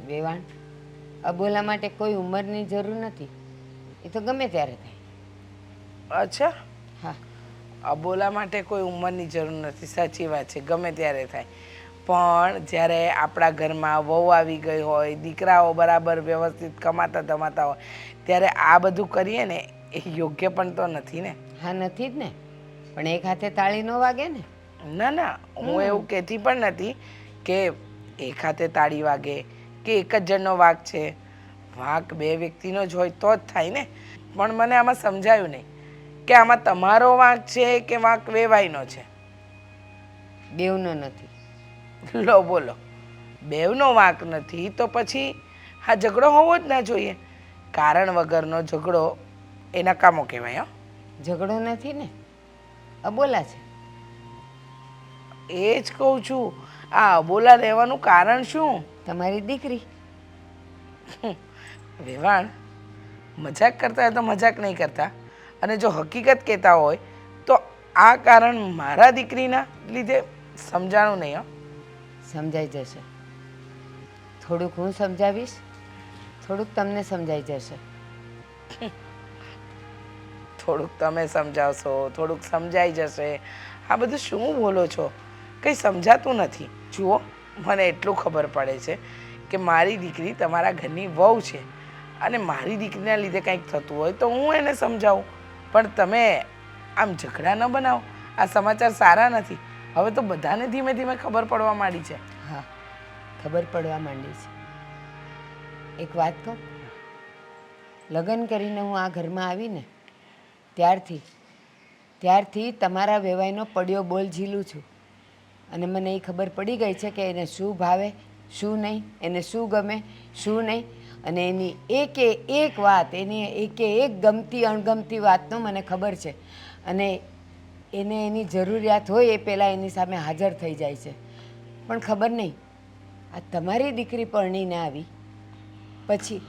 વેવાણ, અબોલા માટે કોઈ ઉંમરની જરૂર નથી, એ તો ગમે ત્યારે થાય. અચ્છા, હા. અબોલા માટે કોઈ ઉંમરની જરૂર નથી, સાચી વાત છે, ગમે ત્યારે થાય. પણ જ્યારે આપણા ઘરમાં વહુ આવી ગઈ હોય, દીકરાઓ બરાબર વ્યવસ્થિત કમાતા ધમાતા હોય, ત્યારે આ બધું કરીએ ને એ યોગ્ય પણ તો નથી ને. હા, નથી જ ને, પણ એક હાથે તાળી ન વાગે ને. ના ના, હું એવું કહેતી પણ નથી કે એક હાથે તાળી વાગે કે એક જ જણનો વાંક છે. વાંક બે વ્યક્તિનો જ હોય તો જ થાય ને. પણ મને આમાં સમજાયું નહીં કે આમાં તમારો વાંક છે કે વાંક વેવાઈનો છે. બેવનો નથી. લો બોલો, બેવનો વાંક નથી તો પછી આ ઝઘડો હોવો જ ના જોઈએ. કારણ વગરનો ઝઘડો એ નકામો કહેવાય. ઝઘડો નથી ને, અબોલા છે. એ જ કહું છું, આ અબોલા રહેવાનું કારણ શું? તમારી દીકરી. વેવાણ, મજાક કરતા હોય તો મજાક નહીં કરતા, અને જો હકીકત કહેતા હોય તો આ કારણ મારા દીકરીના લીધે સમજાણું નહીં હો. સમજાઈ જશે. થોડુંક હું સમજાવીશ, થોડુંક તમને સમજાઈ જશે. થોડુંક તમે સમજાવશો, થોડુંક સમજાઈ જશે. આ બધું શું બોલો છો? કંઈ સમજાતું નથી. જુઓ, મને એટલું ખબર પડે છે કે મારી દીકરી તમારા ઘરની વહુ છે અને મારી દીકરીના લીધે કંઈક થતું હોય તો હું એને સમજાવું, પણ તમે આમ ઝઘડા ન બનાવો. આ સમાચાર સારા નથી. હવે તો બધાને ધીમે ધીમે ખબર પડવા માંડી છે. હા, ખબર પડવા માંડી છે. એક વાત કહું, લગ્ન કરીને હું આ ઘરમાં આવીને ત્યારથી તમારા વેવાઈનો પડ્યો બોલ ઝીલું છું અને મને એ ખબર પડી ગઈ છે કે એને શું ભાવે, શું નહીં, એને શું ગમે, શું નહીં, અને એની એકે એક વાત, એની એકે એક ગમતી અણગમતી વાતનો મને ખબર છે અને એને એની જરૂરિયાત હોય એ પહેલાં એની સામે હાજર થઈ જાય છે. પણ ખબર નહીં, આ તમારી દીકરી પરણીને આવી પછી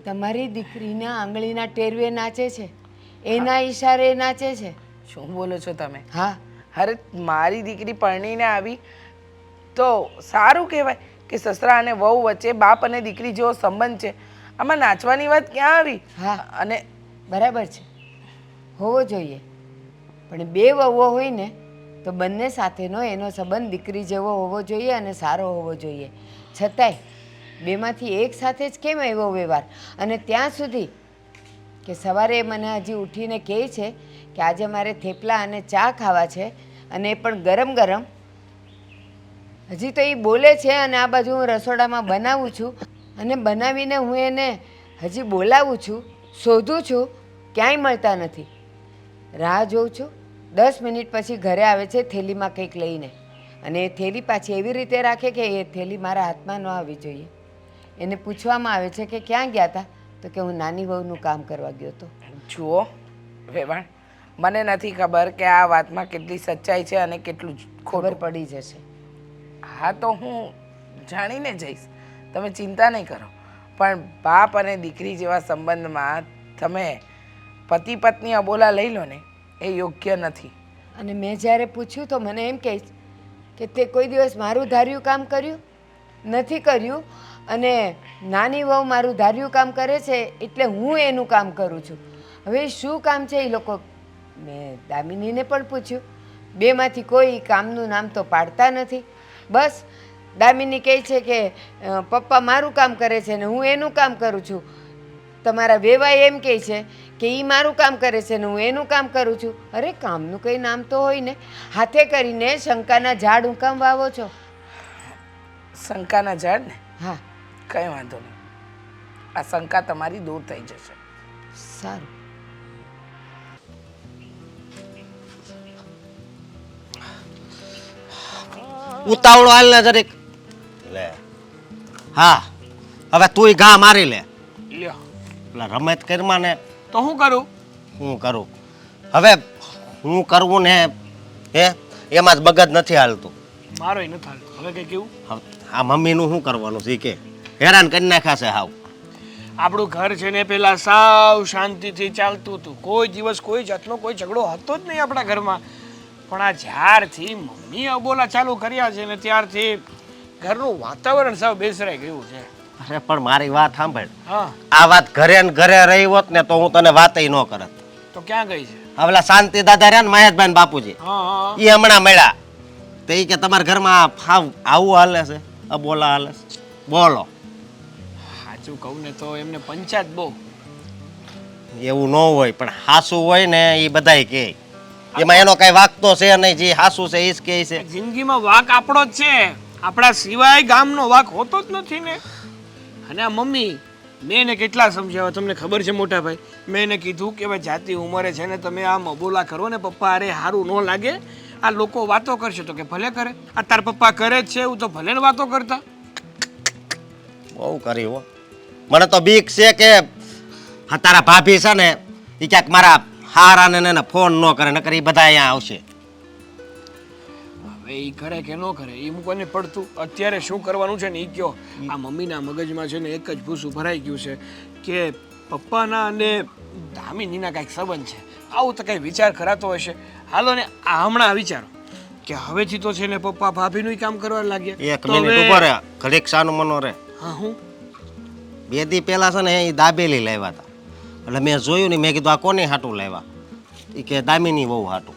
તમારી દીકરીના આંગળીના ટેરવે નાચે છે, એના ઈશારે નાચે છે. શું બોલો છો તમે? હા, અરે મારી દીકરી પરણીને આવી તો સારું કહેવાય કે સસરા અને વહુ વચ્ચે બાપ અને દીકરી જેવો સંબંધ છે. આમાં નાચવાની વાત ક્યાં આવી? હા, અને બરાબર છે, હોવો જોઈએ. પણ બે વહુઓ હોય ને તો બંને સાથેનો એનો સંબંધ દીકરી જેવો હોવો જોઈએ અને સારો હોવો જોઈએ. છતાંય બેમાંથી એક સાથે જ કેમ એવો વ્યવહાર? અને ત્યાં સુધી કે સવારે મને હજી ઉઠીને કહે છે કે આજે મારે થેપલા અને ચા ખાવા છે અને એ પણ ગરમ ગરમ. હજી તો એ બોલે છે અને આ બાજુ હું રસોડામાં બનાવું છું અને બનાવીને હું એને હજી બોલાવું છું, શોધું છું, ક્યાંય મળતા નથી. રાહ જોઉં છું. 10 મિનિટ પછી ઘરે આવે છે થેલીમાં કંઈક લઈને, અને એ થેલી પાછી એવી રીતે રાખે કે એ થેલી મારા હાથમાં ન આવવી જોઈએ. એને પૂછવામાં આવે છે કે ક્યાં ગયા હતા, તો કે હું નાની વહુનું કામ કરવા ગયો હતો. જુઓ વેવાણ, મને નથી ખબર કે આ વાતમાં કેટલી સચ્ચાઈ છે અને કેટલું ખબર ખોટું. પડી જશે. હા તો હું જાણીને જઈશ, તમે ચિંતા નહીં કરો. પણ બાપ અને દીકરી જેવા સંબંધમાં તમે પતિ પત્ની અબોલા લઈ લો ને, એ યોગ્ય નથી. અને મેં જ્યારે પૂછ્યું તો મને એમ કહીશ કે તે કોઈ દિવસ મારું ધાર્યું કામ કર્યું નથી કર્યું, અને નાની વહુ મારું ધાર્યું કામ કરે છે એટલે હું એનું કામ કરું છું. હવે શું કામ છે એ લોકો? મેં દામિનીને પણ પૂછ્યું, બેમાંથી કોઈ કામનું નામ તો પાડતા નથી. બસ દામિની કહે છે કે પપ્પા મારું કામ કરે છે ને હું એનું કામ કરું છું. તમારા વેવાઈ એમ કહે છે કે એ મારું કામ કરે છે ને હું એનું કામ કરું છું. અરે કામનું કંઈ નામ તો હોય ને. હાથે કરીને શંકાના ઝાડ હું કામ વાવો છો? શંકાના ઝાડ ને? હા, કંઈ વાંધો નહીં, આ શંકા તમારી દૂર થઈ જશે. સારું. ઉતાવળો હાલ ને જરીક લે. હા, હવે તુંય ઘા મારી લે. લ્યો પેલા રમત કરમાં ને તો હું કરું? હું કરું? હવે હું કરવું ને હે એમાં જ મગજ નથી હાલતું. મારોય નથી હાલતો. હવે કઈ કેવું? હવે આ મમ્મીનું શું કરવાનું છે કે હેરાન કરી નાખ્યા છે હાવ. આપણું ઘર છે ને પેલા સાવ શાંતિથી ચાલતું હતું, કોઈ દિવસ કોઈ જાતનો કોઈ ઝઘડો હતો જ નહીં આપણા ઘરમાં. પણ આ જ્યારથી મમ્મી અબોલા ચાલુ કર્યા છે ને ત્યારથી ઘરનું વાતાવરણ સાવ બેસરાઈ ગયું છે. અરે પણ મારી વાત સાંભળ, હા, આ વાત ઘરે ને ઘરે રહી હોત ને તો હું તને વાતય ન કરત. તો ક્યાં ગઈ છે? હવે શાંતિ દાદા રહ્યા ને મહેશભાઈ ને બાપુજી, હા હા, એ હમણાં મળ્યા. તો એ કે તમારા ઘરમાં આવું હાલે છે, અબોલા હાલે છે. બોલો, સાચું કહું ને તો એમને પંચાયત બહુ. એવું ન હોય, પણ હાસુ હોય ને એ બધાય કે એમાં એનો કઈ વાક તો છે નહીં. જે હાસુ છે એ જ કે છે. જિંદગીમાં વાક આપણો જ છે, આપણા સિવાય ગામનો વાક હોતો જ નથી ને. અને આ મમ્મી, મેં એને કેટલા સમજાવ્યા તમને ખબર છે મોટા ભાઈ? મેં એને કીધું કે ભાઈ જાતિ ઉંમરે છે ને તમે આમ અબોલા કરો ને પપ્પા, અરે સારું ન લાગે. આ લોકો વાતો કરશે તો કે ભલે કરે, આ તાર પપ્પા કરે જ છે એવું તો ભલે ને વાતો કરતા. બહુ કરી હો. મને તો બીક છે કે હા તારા ભાભી છે ને એ ક્યાંક મારા હારાને ને ફોન ન કરે, નકર એ બધા અહીંયા આવશે. હવે એ કરે કે ન કરે એ મૂકવાને પડતું. અત્યારે શું કરવાનું છે ને એ કયો. આ મમ્મીના મગજમાં છે ને એક જ ભૂસું ભરાઈ ગયું છે કે પપ્પાના અને દામિનીના કાંઈક સંબંધ છે. આવું તો કંઈ વિચાર કરાતો હશે. હાલો ને આ હમણાં વિચારો કે હવેથી તો છે ને પપ્પા ભાભીનું કામ કરવા લાગ્યા. એક તો મિનિટ હવે- ઉભો રહે, ઘડીક સાનું મનો રે. હા હું 2 દી પહેલા છે ને એ દાબેલી લાવ્યા હતા. એટલે મેં જોયું ને, મેં કીધું આ કોની હાટું લાવ્યા? એ કે દામિની વહુ હાટું.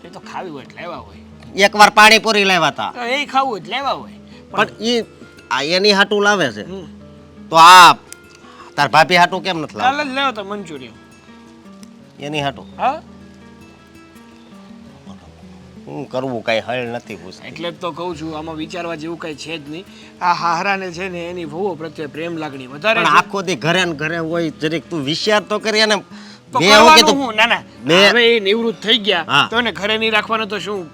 એ તો ખાવી હોય એટલે લેવા હોય, એકવાર પાણીપુરી લાવ્યા હતા, તો એ ખાવું હોય એટલે લેવા હોય. પણ એ આ એની હાટું લાવે છે. હમ. તો આ તાર ભાભી હાટું કેમ નથી લાવતા? કાલે જ લેવો તો મંચુરિયન. એની હાટું હા હું કરવું કાંઈ હળ નથી પૂછતી. એટલે જ તો કહું છું, આમાં વિચારવા જેવું કઈ છે જ નહીં. આ હાહરાને છે ને એની વહુ પ્રત્યે પ્રેમ લાગણી વધારે પણ છે. આખો દી ઘરે ને ઘરે હોય, જરીક તું વિચાર તો કરી. અને તો મેં એવું કરવાનું કીધું, હું? ના ના, મેં- હવે એ નિવૃત્ત થઈ ગયા હા. તો એને ઘરે નહીં રાખવાનો તો શું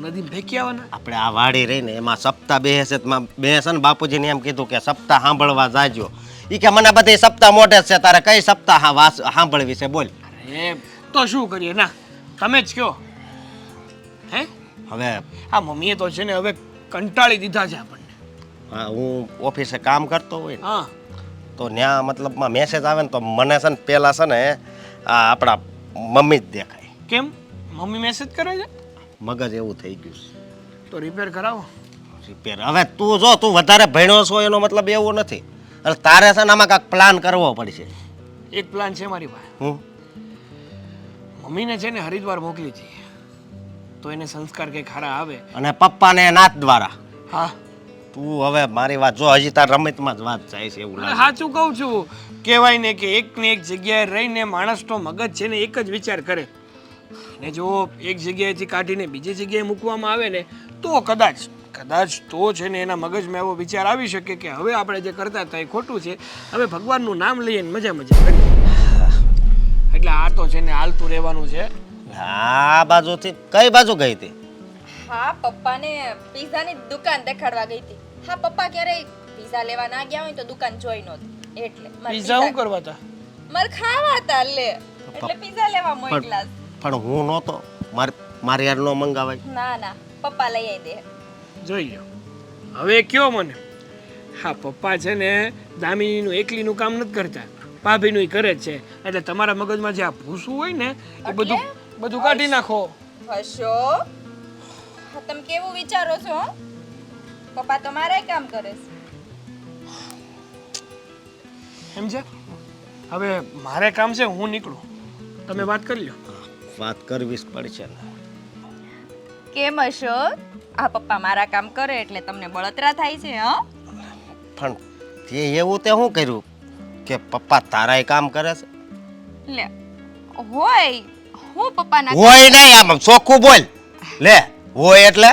નદી ફેંકી આવવાના? આપણે આ વાડી રહીને એમાં સપ્તાહ બેસે બેસે ને બાપુજીને એમ કીધું કે સપ્તાહ સાંભળવા જાજો. ઈ કે મને બધી સપ્તાહ મોઢે જ છે, તારે કઈ સપ્તાહ સાંભળવી છે બોલ. અરે તો શું કરીએ? ના તમે જ કયો. હે હવે આ મમ્મીએ તો છે ને હવે કંટાળી દીધા છે આપણને. હા, હું ઓફિસે કામ કરતો હોય ને હા તો ત્યાં મતલબમાં મેસેજ આવે ને તો મને છે ને પહેલાં છે ને આ આપણા મમ્મી જ દેખાય. કેમ મમ્મી મેસેજ કરે છે? મગજ એવું થઈ ગયું તો રિપેર કરાવો. છે રિપેર. હવે તું જો, તું વધારે ભણ્યો છો એનો મતલબ એવું નથી. એટલે તારે છે ને આમાં કાંઈક પ્લાન કરવો પડશે. એક પ્લાન છે મારી પાસે. હું મમ્મીને છે ને હરિદ્વાર મોકલી છે, તો એને સંસ્કાર કંઈક ખારા આવે. અને પપ્પાને નાથ દ્વારા. હા તું હવે મારી વાત જો, હજી તાર રમતમાં જ વાત જાય છે એવું અને લાગે. સાચું કહું છું. કહેવાય ને કે એક ને એક જગ્યાએ રહીને માણસનો મગજ છે ને એક જ વિચાર કરે, ને જો એક જગ્યાએથી કાઢીને બીજી જગ્યાએ મૂકવામાં આવે ને તો કદાચ તો છે ને એના મગજમાં એવો વિચાર આવી શકે કે હવે આપણે જે કરતા હતા એ ખોટું છે, હવે ભગવાનનું નામ લઈએ ને મજા મજા કરીએ. એટલે આ તો છે ને હાલતું રહેવાનું છે. આ બાજુથી કઈ બાજુ ગઈ હતી? હા, પપ્પાને પીઝાની દુકાન દેખાડવા ગઈ હતી. હા, પપ્પા ક્યારેય પીઝા લેવા ના ગયા હોય તો દુકાન જોઈ નહોતી એટલે મારે પીઝા શું કરવા હતા? મારે ખાવા હતા લે, એટલે પીઝા લેવા મોકલા. પણ હું નહોતો, મારી યાર નો મંગાવાય. ના ના, પપ્પા લઈ આવી દે. જોઈ લો હવે કયો મને. હા પપ્પા છે ને દામિનીનું એકલીનું કામ નથી કરતા, ભાભીનું કરે જ છે. એટલે તમારા મગજમાં જે આ ભૂસું હોય ને એ બધું કાઢી નાખો. હશો? હા, તમે કેવું વિચારો છો? હો? પપ્પા તો મારાય કામ કરે છે. સમજ્યા? હવે મારે કામ છે, હું નીકળું, તમે વાત કરી લો. વાત કરવી જ પડશે ને. કેમ હશો? આ પપ્પા મારા કામ કરે એટલે તમને બળતરા થાય છે? હા, પણ તે એવું તે શું કર્યું કે પપ્પા તારાય કામ કરે છે? લે હોય હું પપ્પાના હોય નહીં, આમ ચોખ્ખું બોલ. લે હોય એટલે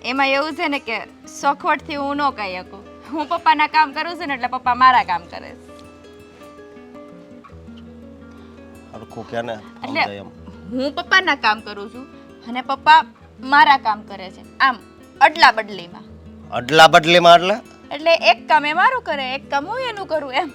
એમાં એવું છે ને કે સખવટથી હું ન કહી શકું. હું પપ્પાના કામ કરું છું ને એટલે પપ્પા મારા કામ કરે છે. હરખું કે ને એટલે સમજાય એમ. હું પપ્પાના કામ કરું છું અને પપ્પા મારા કામ કરે છે, આમ અડલા બદલીમાં. અડલા બદલીમાં એટલે? એટલે એક કામ એ મારું કરે, એક કામ હું એનું કરું એમ.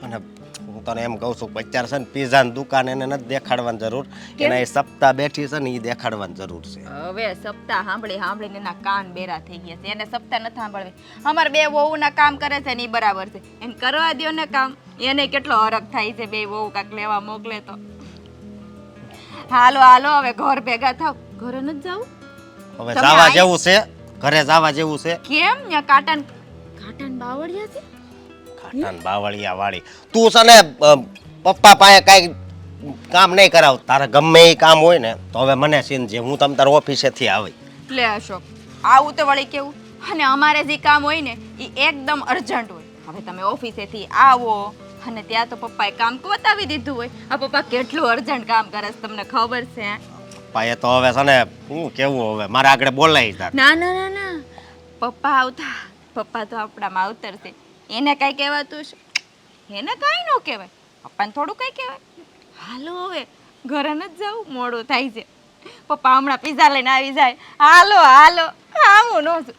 અને હું તને એમ કહું છું, બચ્ચાર છે ને પીઝાની દુકાન એને નથી દેખાડવાની જરૂર, એના એ સપ્તાહ બેઠી છે ને એ દેખાડવાની જરૂર છે. હવે સપ્તાહ સાંભળીને એના કાન બેરા થઈ ગયા છે. એને સપ્તાહ નથી સાંભળવી. અમારે બે વહુના કામ કરે છે ને એ બરાબર છે, એને કરવા દ્યો ને કામ. એને કેટલો હરખ થાય છે બે વહુ કાંક લેવા મોકલે તો. હાલો હાલો હવે ઘર ભેગા થાવ. ઘરે નથી જાવું? હવે તમે જવા આઈ- જેવું છે, ઘરે જવા જેવું છે. કેમ? ત્યાં કાટન બાવળિયા છે. ખાટાન બાવળિયા વાળી તું છે ને પપ્પા પાસે કાંઈ કામ નહીં કરાવ. તારે ગમે એ કામ હોય ને તો હવે મને સીન જે હું તમ તાર ઓફિસેથી આવી. લે અશોક, આવું તો વળી કેવું? અને અમારે જે કામ હોય ને એ એકદમ અર્જન્ટ હોય. હવે તમે ઓફિસેથી આવો અને ત્યાં તો પપ્પાએ કામ બતાવી દીધું હોય. આ પપ્પા કેટલું અર્જન્ટ કામ કરે છે તમને ખબર છે? પાએ તો હવે છે ને હું કેવું, હવે મારે આગળ બોલાય તાર. ના ના ના ના, પપ્પા આવતા, પપ્પા તો આપણા માવતર છે, એને કાંઈ કહેવાતું છે? એને કાંઈ ન કહેવાય, પપ્પાને થોડું કાંઈ કહેવાય. હાલો હવે ઘરે નથી જવું, મોડું થાય છે. પપ્પા હમણાં પીઝા લઈને આવી જાય. હાલો હાલો, હા હું ન છું.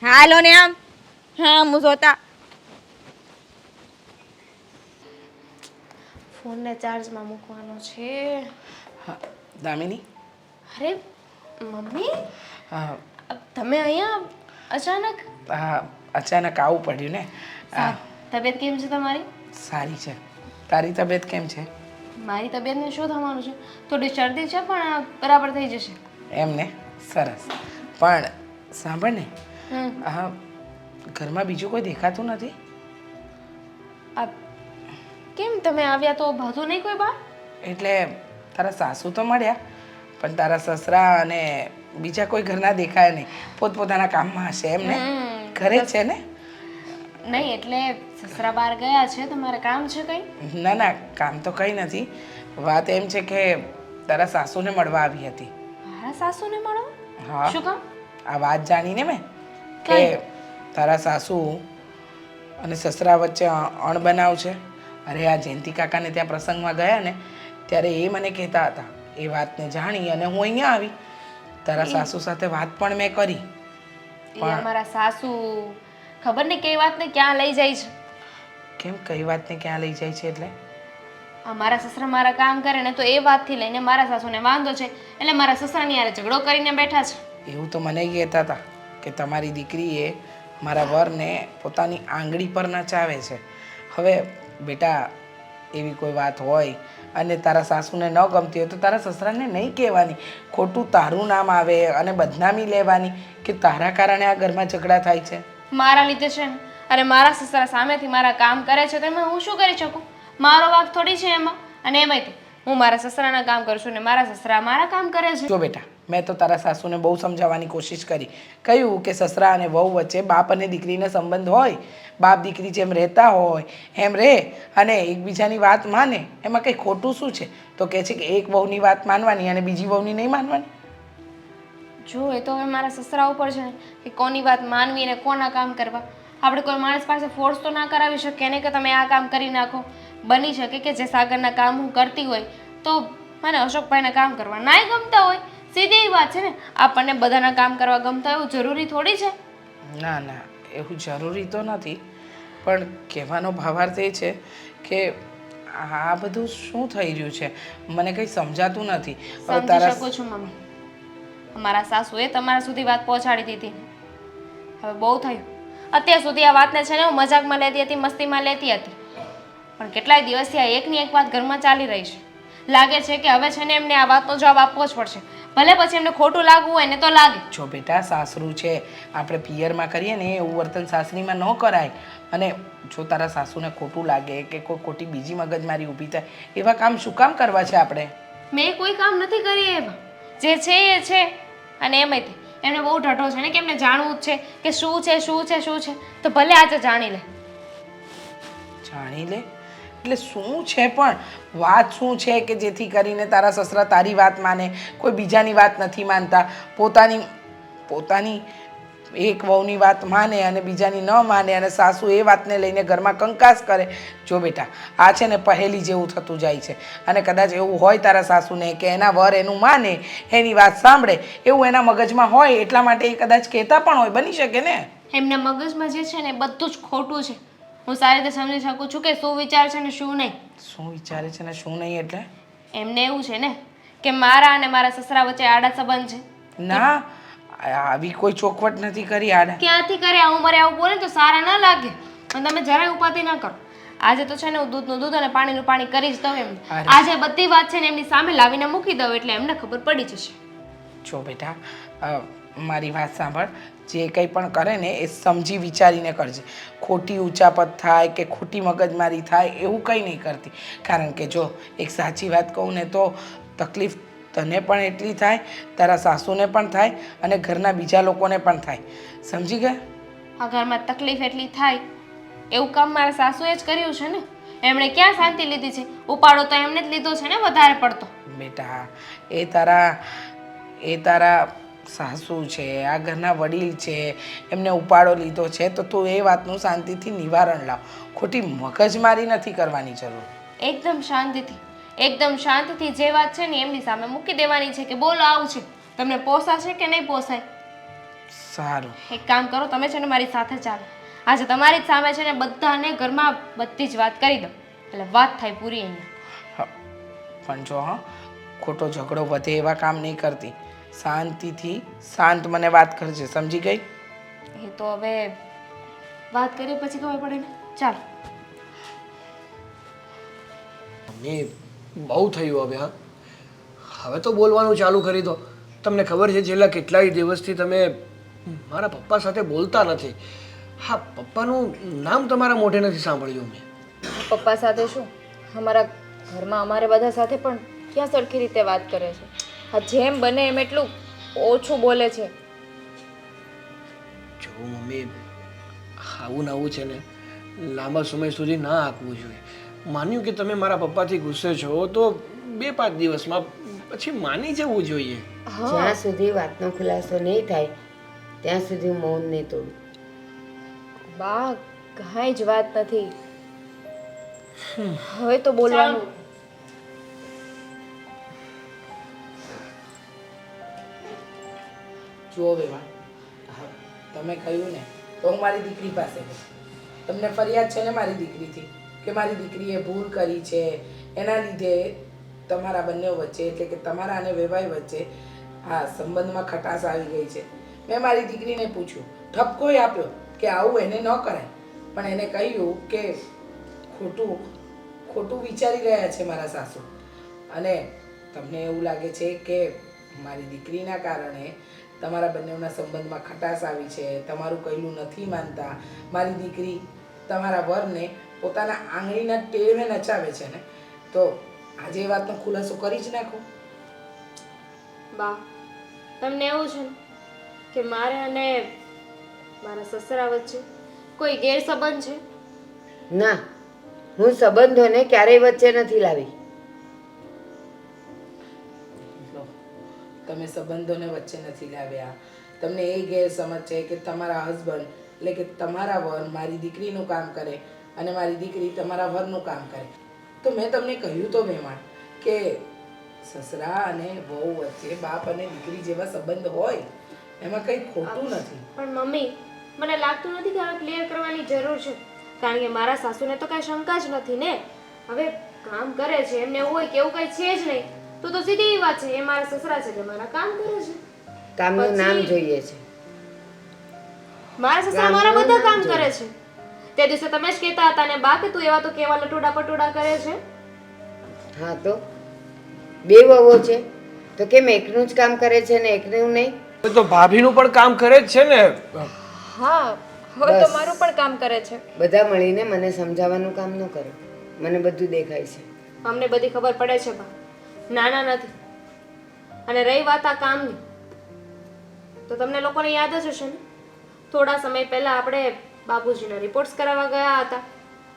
હાલો ને આમ, હા હું જોતા. ફોનને ચાર્જમાં મૂકવાનો છે. હા, દામિની, અરે મમ્મી, હા, તમે અહીંયા અચાનક? હા, અચાનક આવું પડ્યું ને. તબિયત કેમ છે તમારી? સારી છે. તારી તબિયત કેમ છે? મારી તબિયતને શું થવાનું છે? થોડી શરદી છે પણ આ બરાબર થઈ જશે. એમને સરસ. પણ સાંભળ ને, હમ આ ઘરમાં બીજું કોઈ દેખાતું નથી? આ કેમ તમે આવ્યા તો ભાતું નહીં કોઈ બહાર? એટલે તારા સાસુ તો મળ્યા, પણ તારા સસરા અને બીજા કોઈ ઘરના દેખાય નહીં. પોતપોતાના કામમાં હશે એમને. ઘરે જ છે ને? નહીં એટલે સસરા બહાર ગયા છે. તમારે કામ છે કંઈ? ના ના, કામ તો કંઈ નથી. વાત એમ છે કે તારા સાસુને મળવા આવી હતી. મારા સાસુને મળો? હા, શું કામ? આ વાત જાણીને મેં કે તારા સાસુ અને સસરા વચ્ચે અણબનાવ છે. અરે આ જયંતિ કાકાને ત્યાં પ્રસંગમાં ગયા ને ત્યારે એ મને કહેતા હતા. એ વાતને જાણી અને હું અહીંયા આવી. તારા સાસુ સાથે વાત પણ મેં કરી. એ અમારા સાસુ ખબર નહીં કઈ વાતને ક્યાં લઈ જાય છે. કેમ, કઈ વાતને ક્યાં લઈ જાય છે એટલે? મારા સસરા મારા કામ કરે ને તો એ વાતથી લઈને મારા સાસુને વાંધો છે એટલે મારા સસરાની હારે ઝઘડો કરીને બેઠા છે. એવું તો મને કહેતા હતા કે તમારી દીકરીએ મારા વરને પોતાની આંગળી પર નચાવે છે. હવે બેટા, એવી કોઈ વાત હોય અને તારા સાસુને ન ગમતી હોય તો તારા સસરાને નહીં કહેવાની. ખોટું તારું નામ આવે અને બદનામી લેવાની કે તારા કારણે આ ઘરમાં ઝઘડા થાય છે. મારા લીધે છે ને. અને મારા સસરા સામેથી મારા કામ કરે છે તો એમાં હું શું કરી શકું? મારો વાંક થોડી છે એમાં. અને એમાંય તે હું મારા સસરાના કામ કરું છું ને મારા સસરા મારા કામ કરે છે. જો બેટા, મેં તો તારા સાસુને બહુ સમજાવવાની કોશિશ કરી. કહ્યું કે સસરા અને વહુ વચ્ચે બાપ અને દીકરીનો સંબંધ હોય. બાપ દીકરી જેમ રહેતા હોય એમ રહે અને એકબીજાની વાત માને. એમાં કંઈ ખોટું શું છે? તો કહે છે કે એક વહુની વાત માનવાની અને બીજી વહુની નહીં માનવાની. જો એ તો હવે મારા સસરા ઉપર છે ને કે કોની વાત માનવી અને કોના કામ કરવા. આપણે કોઈ માણસ પાસે ફોર્સ તો ના કરાવી શકીએ ને કે તમે આ કામ કરી નાખો. બની શકે કે જે સાગરના કામ હું કરતી હોય તો મને અશોકભાઈના કામ કરવા નાય ગમતા હોય. સીધી વાત છે ને. આપણને બધાના કામ કરવા ગમતા એવું જરૂરી થોડી છે. ના ના, એવું જરૂરી તો નથી. પણ કહેવાનો ભાવાર્થ એ છે કે આ બધું શું થઈ રહ્યું છે મને કંઈ સમજાતું નથી. હવે સમજી શકું છું મમ્મી. અમારા સાસુએ તમારા સુધી વાત પહોંચાડી દીધી. હવે બહુ થયું. અત્યાર સુધી આ વાતને છે ને હું મજાકમાં લેતી હતી, મસ્તીમાં લેતી હતી. પણ કેટલાય દિવસથી આ એકની એક વાત ઘરમાં ચાલી રહી છે. લાગે છે કે હવે છે ને એમને આ વાતનો જવાબ આપવો જ પડશે. ભલે પછી એમને ખોટું લાગવું હોય ને તો લાગે. જો બેટા, સાસરું છે, આપણે પિયરમાં કરીએ ને એવું વર્તન સાસરીમાં ન કરાય. અને જો તારા સાસુને ખોટું લાગે કે કોઈ ખોટી બીજી મગજમારી ઊભી થાય એવા કામ શું કામ કરવા છે આપણે? મેં કોઈ કામ નથી કરી એવા. જે છે એ છે. અને એમાંય તે એમને બહુ ઢઢો છે ને કે એમને જાણવું જ છે કે શું છે શું છે શું છે. તો ભલે આજે જાણી લે. જાણી લે એટલે શું છે? પણ વાત શું છે કે જેથી કરીને તારા સસરા તારી વાત માને, કોઈ બીજાની વાત નથી માનતા, પોતાની એક વહુની વાત માને અને બીજાની ન માને અને સાસુ એ વાતને લઈને ઘરમાં કંકાસ કરે? જો બેટા, આ છે ને પહેલી જેવું થતું જાય છે. અને કદાચ એવું હોય તારા સાસુને કે એના વર એનું માને, એની વાત સાંભળે, એવું એના મગજમાં હોય એટલા માટે એ કદાચ કહેતા પણ હોય. બની શકે ને. એમના મગજમાં જે છે ને એ બધું જ ખોટું છે. હું સારી રીતે સમજી શકું છું કે શું વિચાર છે ને શું નહીં. શું વિચારે છે ને શું નહીં એટલે? એમને એવું છે ને કે મારા અને મારા સસરા વચ્ચે આડા સંબંધ છે. ના, આવી કોઈ ચોખવટ નથી કરી આડા. ક્યાંથી કરે? આ ઉંમરે આવું બોલે તો સારા ના લાગે. અને તમે જરાય ઉપાધિ ના કરો. આજે તો છે ને હું દૂધનું દૂધ અને પાણીનું પાણી કરી જ દઉં એમ. આજે બધી વાત છે ને એમની સામે લાવીને મૂકી દઉં એટલે એમને ખબર પડી જશે. જો બેટા, મારી વાત સાંભળ. જે કંઈ પણ કરે ને એ સમજી વિચારીને કરજે. ખોટી ઉચાપત થાય કે ખોટી મગજમારી થાય એવું કંઈ નહીં કરતી. કારણ કે જો એક સાચી વાત કહું ને તો તકલીફ તને પણ એટલી થાય, તારા સાસુને પણ થાય અને ઘરના બીજા લોકોને પણ થાય. સમજી ગયા? આ ઘરમાં તકલીફ એટલી થાય એવું કામ મારા સાસુએ જ કર્યું છે ને. એમણે ક્યાં શાંતિ લીધી છે? ઉપાડો તો એમને જ લીધો છે ને વધારે પડતો. બેટા, એ તારા સાસુ છે, આ ઘરના વડીલ છે, એમને ઉપાડો લીધો છે તો તું એ વાતનું શાંતિથી નિવારણ લાવ. ખોટી મગજમારી નથી કરવાની જરૂર. એકદમ શાંતિથી જે વાત છે ને એમની સામે મૂકી દેવાની છે કે બોલો આવું છે. તમને પોસાશે કે નહીં પોસાય? સારું, એક કામ કરો, તમે છે ને મારી સાથે ચાલો. આજે તમારી જ સામે છે ને બધાને ઘરમાં બધી જ વાત કરી દો એટલે વાત થાય પૂરી અહીંયા. પણ જો હા, ખોટો ઝઘડો વધે એવા કામ નહીં કરતી. શાંતિથી શાંત મને વાત કરજે. સમજી ગઈ? એ તો હવે વાત કરી પછી ખબર પડે ને. ચાલો. એ બહુ થયું હવે. હા, હવે તો બોલવાનું ચાલુ કરી દો. તમને ખબર છે છેલ્લા કેટલાય દિવસથી તમે મારા પપ્પા સાથે બોલતા નથી. હા, પપ્પાનું નામ તમારા મોઢે નથી સાંભળ્યું મેં. પપ્પા સાથે શું, અમારા ઘરમાં અમારે બધા સાથે પણ ક્યાં સરખી રીતે વાત કરે છે. હા, જેમ બને એમ એટલું ઓછું બોલે છે. જો મમ્મી, આવું ને આવું છે ને લાંબા સમય સુધી ના આપવું જોઈએ. માન્યું કે તમે મારા પપ્પાથી ગુસ્સે છો તો 2-5 દિવસમાં પછી માની જવું જોઈએ. જ્યાં સુધી વાતનો ખુલાસો નહીં થાય ત્યાં સુધી હું મૌન નહીં તોડું. બા, કાંઈ જ વાત નથી. હવે તો બોલવાનું. જુઓ વેવાણ, હા, તમે કહ્યું ને તો હું મારી દીકરી પાસે ગઈ. તમને ફરિયાદ છે ને મારી દીકરીથી કે મારી દીકરીએ ભૂલ કરી છે, એના લીધે તમારા બંને વચ્ચે એટલે કે તમારા અને વેવાઈ વચ્ચે આ સંબંધમાં ખટાશ આવી ગઈ છે. મેં મારી દીકરીને પૂછ્યું, ઠપકોય આપ્યો કે આવું એને ન કરાય, પણ એને કહ્યું કે ખોટું વિચારી રહ્યા છે મારા સાસુ. અને તમને એવું લાગે છે કે મારી દીકરીના કારણે તમારા બંનેના સંબંધમાં ખટાશ આવી છે, તમારું કહેલું નથી માનતા. મારી દીકરી તમારા વરને પોતાના આંગળીના ટેવે નચાવે છે ને, તો આજે એ વાતનો ખુલાસો કરી જ નાખો. બા, તમને એવું છે ને કે મારે અને મારા સસરા વચ્ચે કોઈ ગેરસંબંધ છે? ના, હું સંબંધોને ક્યારેય વચ્ચે નથી લાવી. લો, તમે સંબંધોને વચ્ચે નથી લાવ્યા. તમને એ ગેરસમજ છે કે તમારા હસબન્ડ એટલે કે તમારા વર મારી દીકરીનું કામ કરે અને મારી દીકરી તમારા વરનું કામ કરે. તો મેં તમને કહ્યું તો વેવાણ કે સસરા અને વહુ વચ્ચે બાપ અને દીકરી જેવા સંબંધ હોય એમાં કંઈ ખોટું નથી. પણ મમ્મી, મને લાગતું નથી કે હવે ક્લિયર કરવાની જરૂર છે, કારણ કે મારા સાસુને તો કાંઈ શંકા જ નથી ને. હવે કામ કરે છે, એમને એવું હોય કે એવું કંઈ છે જ નહીં તો સીધી વાત છે, એ મારા સસરા છે એટલે મારા કામ કરે છે. કામનું નામ જોઈએ છે. મારા સસરા મારા બધા કામ કરે છે. તે દિવસે તમે જ કહેતા હતા ને બા કે તું એવા તો કેવા લટુડા પટુડા કરે છે. હા, તો 2 વહુઓ છે તો કેમ એકનું જ કામ કરે છે ને એકનું નહીં? હવે તો ભાભીનું પણ કામ કરે જ છે ને. હા, હવે તો મારું પણ કામ કરે છે. બધા મળીને મને સમજાવવાનું કામ ન કરો. મને બધું દેખાય છે. અમને બધી ખબર પડે છે બા, નાના નથી. અને રહી વાત આ કામની, તો તમને લોકોને યાદ જ હશે ને, થોડા સમય પહેલા આપણે બાપુજીના રિપોર્ટ્સ કરાવવા ગયા હતા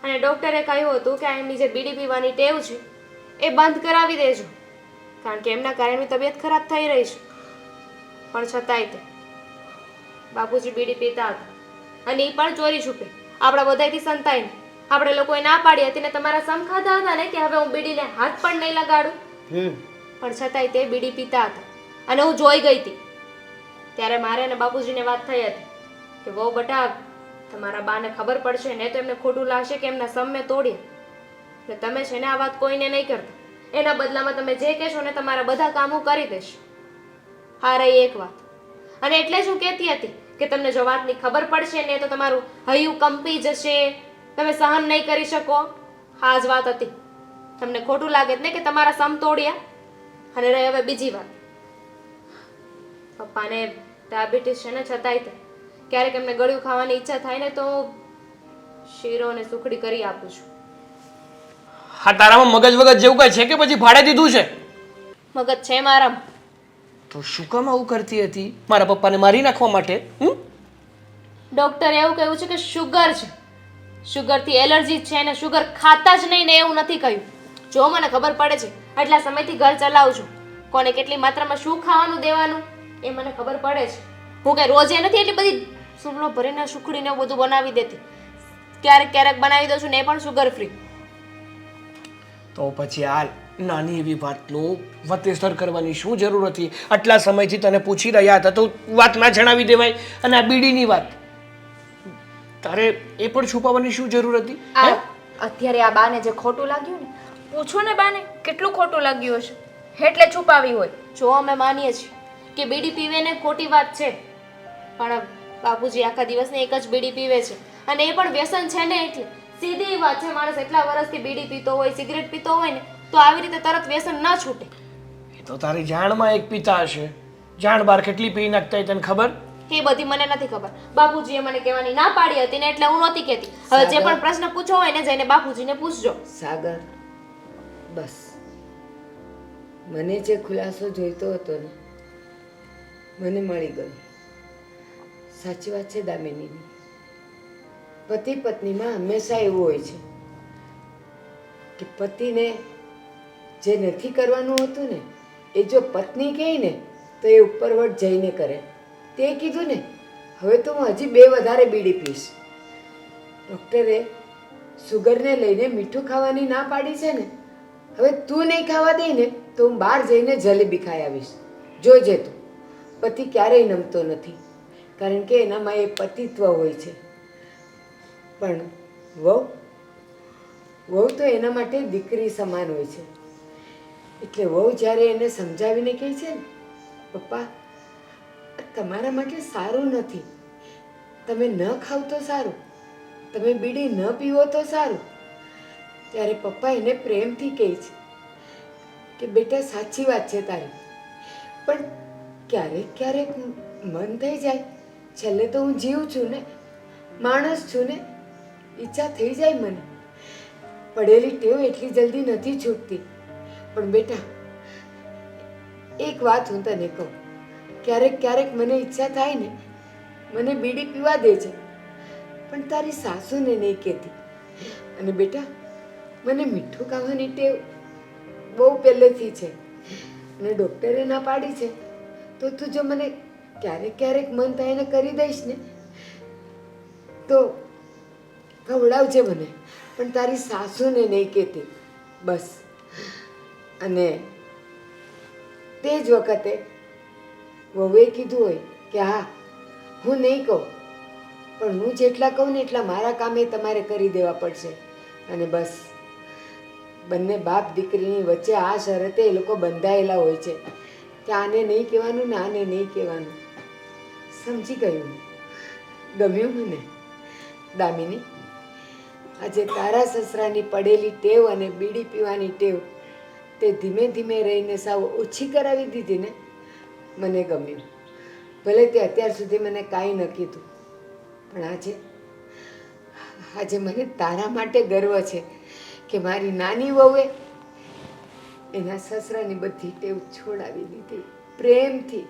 અને ડૉક્ટરે કહ્યું હતું કે એમની જે બીડી પીવાની ટેવ છે એ બંધ કરાવી દેજો, કારણ કે એમના કારણે તબિયત ખરાબ થઈ રહી છે. પણ છતાંય તે બાપુજી બીડી પીતા હતા અને એ પણ ચોરી છુપે, આપણા બધાયથી સંતાઈને. આપણે લોકોએ ના પાડી હતી ને તમારા સમ ખાધા હતા ને કે હવે હું બીડીને હાથ પણ નહીં લગાડું, પણ છતાંય તે બીડી પીતા હતા અને હું જોઈ ગઈ હતી. ત્યારે મારે અને બાપુજીને વાત થઈ હતી કે વહુ બટા, તમારા બાને ખબર પડશે ને તો એમને ખોટું લાગશે કે એમના સમ મેં તોડ્યા, એટલે તમે છે ને આ વાત કોઈને નહીં કરતા. એના બદલામાં તમે જે કહેશો ને તમારા બધા કામ હું કરી દઈશ. હા, રહી એક વાત, અને એટલે જ હું કહેતી હતી કે તમને જો વાતની ખબર પડશે ને તો તમારું હૈયું કંપી જશે, તમે સહન નહીં કરી શકો. હા જ વાત હતી. તમને ખોટું લાગે ને કે તમારા સમ તોડ્યા. અને રહી હવે બીજી વાત, પપ્પાને ડાયાબિટીસ છે ને, છતાંય તે ક્યારેક એમને ગળ્યું ખાવાની ઈચ્છા થાય ને તો શીરો અને સુખડી કરી આપું છું. હા, તારામાં મગજ વગજ જેવું કઈ છે કે પછી ભાડે દીધું છે? મગજ છે મારામાં. તો શું કામ આવું કરતી હતી? મારા પપ્પાને મારી નાખવા માટે? ડોક્ટરે એવું કહ્યું છે કે શુગર છે, શુગરથી એલર્જી છે અને શુગર ખાતા જ નહીં ને એવું નથી કહ્યું. જો મને ખબર પડે છે, આટલા સમયથી ઘર ચલાવું છું, કોને કેટલી માત્રામાં શું ખાવાનું દેવાનું એ મને ખબર પડે છે. હું કઈ રોજે નથી એટલી બધી સુમલો ભરીને સુખડીને એવું બધું બનાવી દેતી, ક્યારેક ક્યારેક બનાવી દઉં છું ને એ પણ શુગર ફ્રી. તો પછી આ નાની એવી વાતનું વતેસર કરવાની શું જરૂર હતી? આટલા સમયથી તને પૂછી રહ્યા હતા તો વાત ના જણાવી દેવાય. અને આ બીડીની વાત તારે એ પણ છુપાવવાની શું જરૂર હતી? અત્યારે આ બાને જે ખોટું લાગ્યું ને, પૂછો ને બાને કેટલું ખોટું લાગ્યું હશે એટલે છુપાવી હોય. જો અમે માનીએ છીએ કે બીડી પીવે ને ખોટી વાત છે, પણ બાપુજી આખા દિવસને એક જ બીડી પીવે છે અને એ પણ વ્યસન છે ને, એટલે સીધી વાત છે. માણસ એટલા વર્ષથી બીડી પીતો હોય, સિગરેટ પીતો હોય ને તો આવી રીતે તરત વ્યસન ન છૂટે. એ તો તારી જાણમાં એક પિતા હશે. જાણ બાર કેટલી પી નાખતા હોય તને ખબર? એ બધી મને નથી ખબર. બાપુજીએ મને કહેવાની ના પાડી હતી ને એટલે હું નહોતી કહેતી. હવે જે પણ પ્રશ્ન પૂછવો હોય ને જઈને બાપુજીને પૂછજો. સાગર બસ, મને જે ખુલાસો જોઈતો હતો ને મને મળી ગયો. સાચી વાત છે દામિનીની, પતિ પત્નીમાં હંમેશા એવું હોય છે કે પતિને જે નથી કરવાનું હતું ને એ જો પત્ની કહે ને તો એ ઉપરવટ જઈને કરે. તે કીધું ને હવે તો હું હજી 2 વધારે બીડી પીશ. ડૉક્ટરે સુગરને લઈને મીઠું ખાવાની ના પાડી છે ને, હવે તું નહીં ખાવા દે ને તો હું બહાર જઈને જલેબી ખાઈ આવીશ. જોજે તું, પતિ ક્યારેય નમતો નથી, કારણ કે એનામાં એ પતિત્વ હોય છે. પણ વહુ તો એના માટે દીકરી સમાન હોય છે. એટલે વહુ જ્યારે એને સમજાવીને કહે છે ને, પપ્પા તમારા માટે સારું નથી, તમે ન ખાવ તો સારું, તમે બીડી ન પીવો તો સારું, ત્યારે પપ્પા એને પ્રેમથી કહે છે કે બેટા સાચી વાત છે તારી, પણ ક્યારેક ક્યારેક મન થઈ જાય, છેલ્લે તો હું જીવ છું ને, માણસ છું ને, ઈચ્છા થઈ જાય મને. પડેલી ટેવ એટલી જલ્દી નથી છૂટતી. પણ બેટા એક વાત હું તને કહું, ક્યારેક ક્યારેક મને ઈચ્છા થાય ને મને બીડી પીવા દે છે, પણ તારી સાસુને નહીં કહેતી. અને બેટા મને મીઠું ખાવાની ટેવ બહુ પહેલેથી છે અને ડૉક્ટરે ના પાડી છે, તો તું જો મને ક્યારેક ક્યારેક મન થાય ને કરી દઈશ ને તો ખવડાવજે મને, પણ તારી સાસુને નહીં કહેતી બસ. અને તે જ વખતે વહુએ કીધું હોય કે હા હું નહીં કહું, પણ હું જેટલા કહું ને એટલા મારા કામે તમારે કરી દેવા પડશે. અને બસ બંને બાપ દીકરીની વચ્ચે આ શરતે એ લોકો બંધાયેલા હોય છે કે આને નહીં કહેવાનું ને આને નહીં કહેવાનું. સમજી ગયું? ગમ્યું મને દામિની? આજે તારા સસરાની પડેલી ટેવ અને બીડી પીવાની ટેવ તે ધીમે ધીમે રહીને સાવ ઓછી કરાવી દીધી ને, મને ગમ્યું. ભલે તે અત્યાર સુધી મને કાંઈ ન કીધું, પણ આજે મને તારા માટે ગર્વ છે કે મારી નાની વહુએ એના સસરાની બધી ટેવ છોડાવી દીધી પ્રેમથી.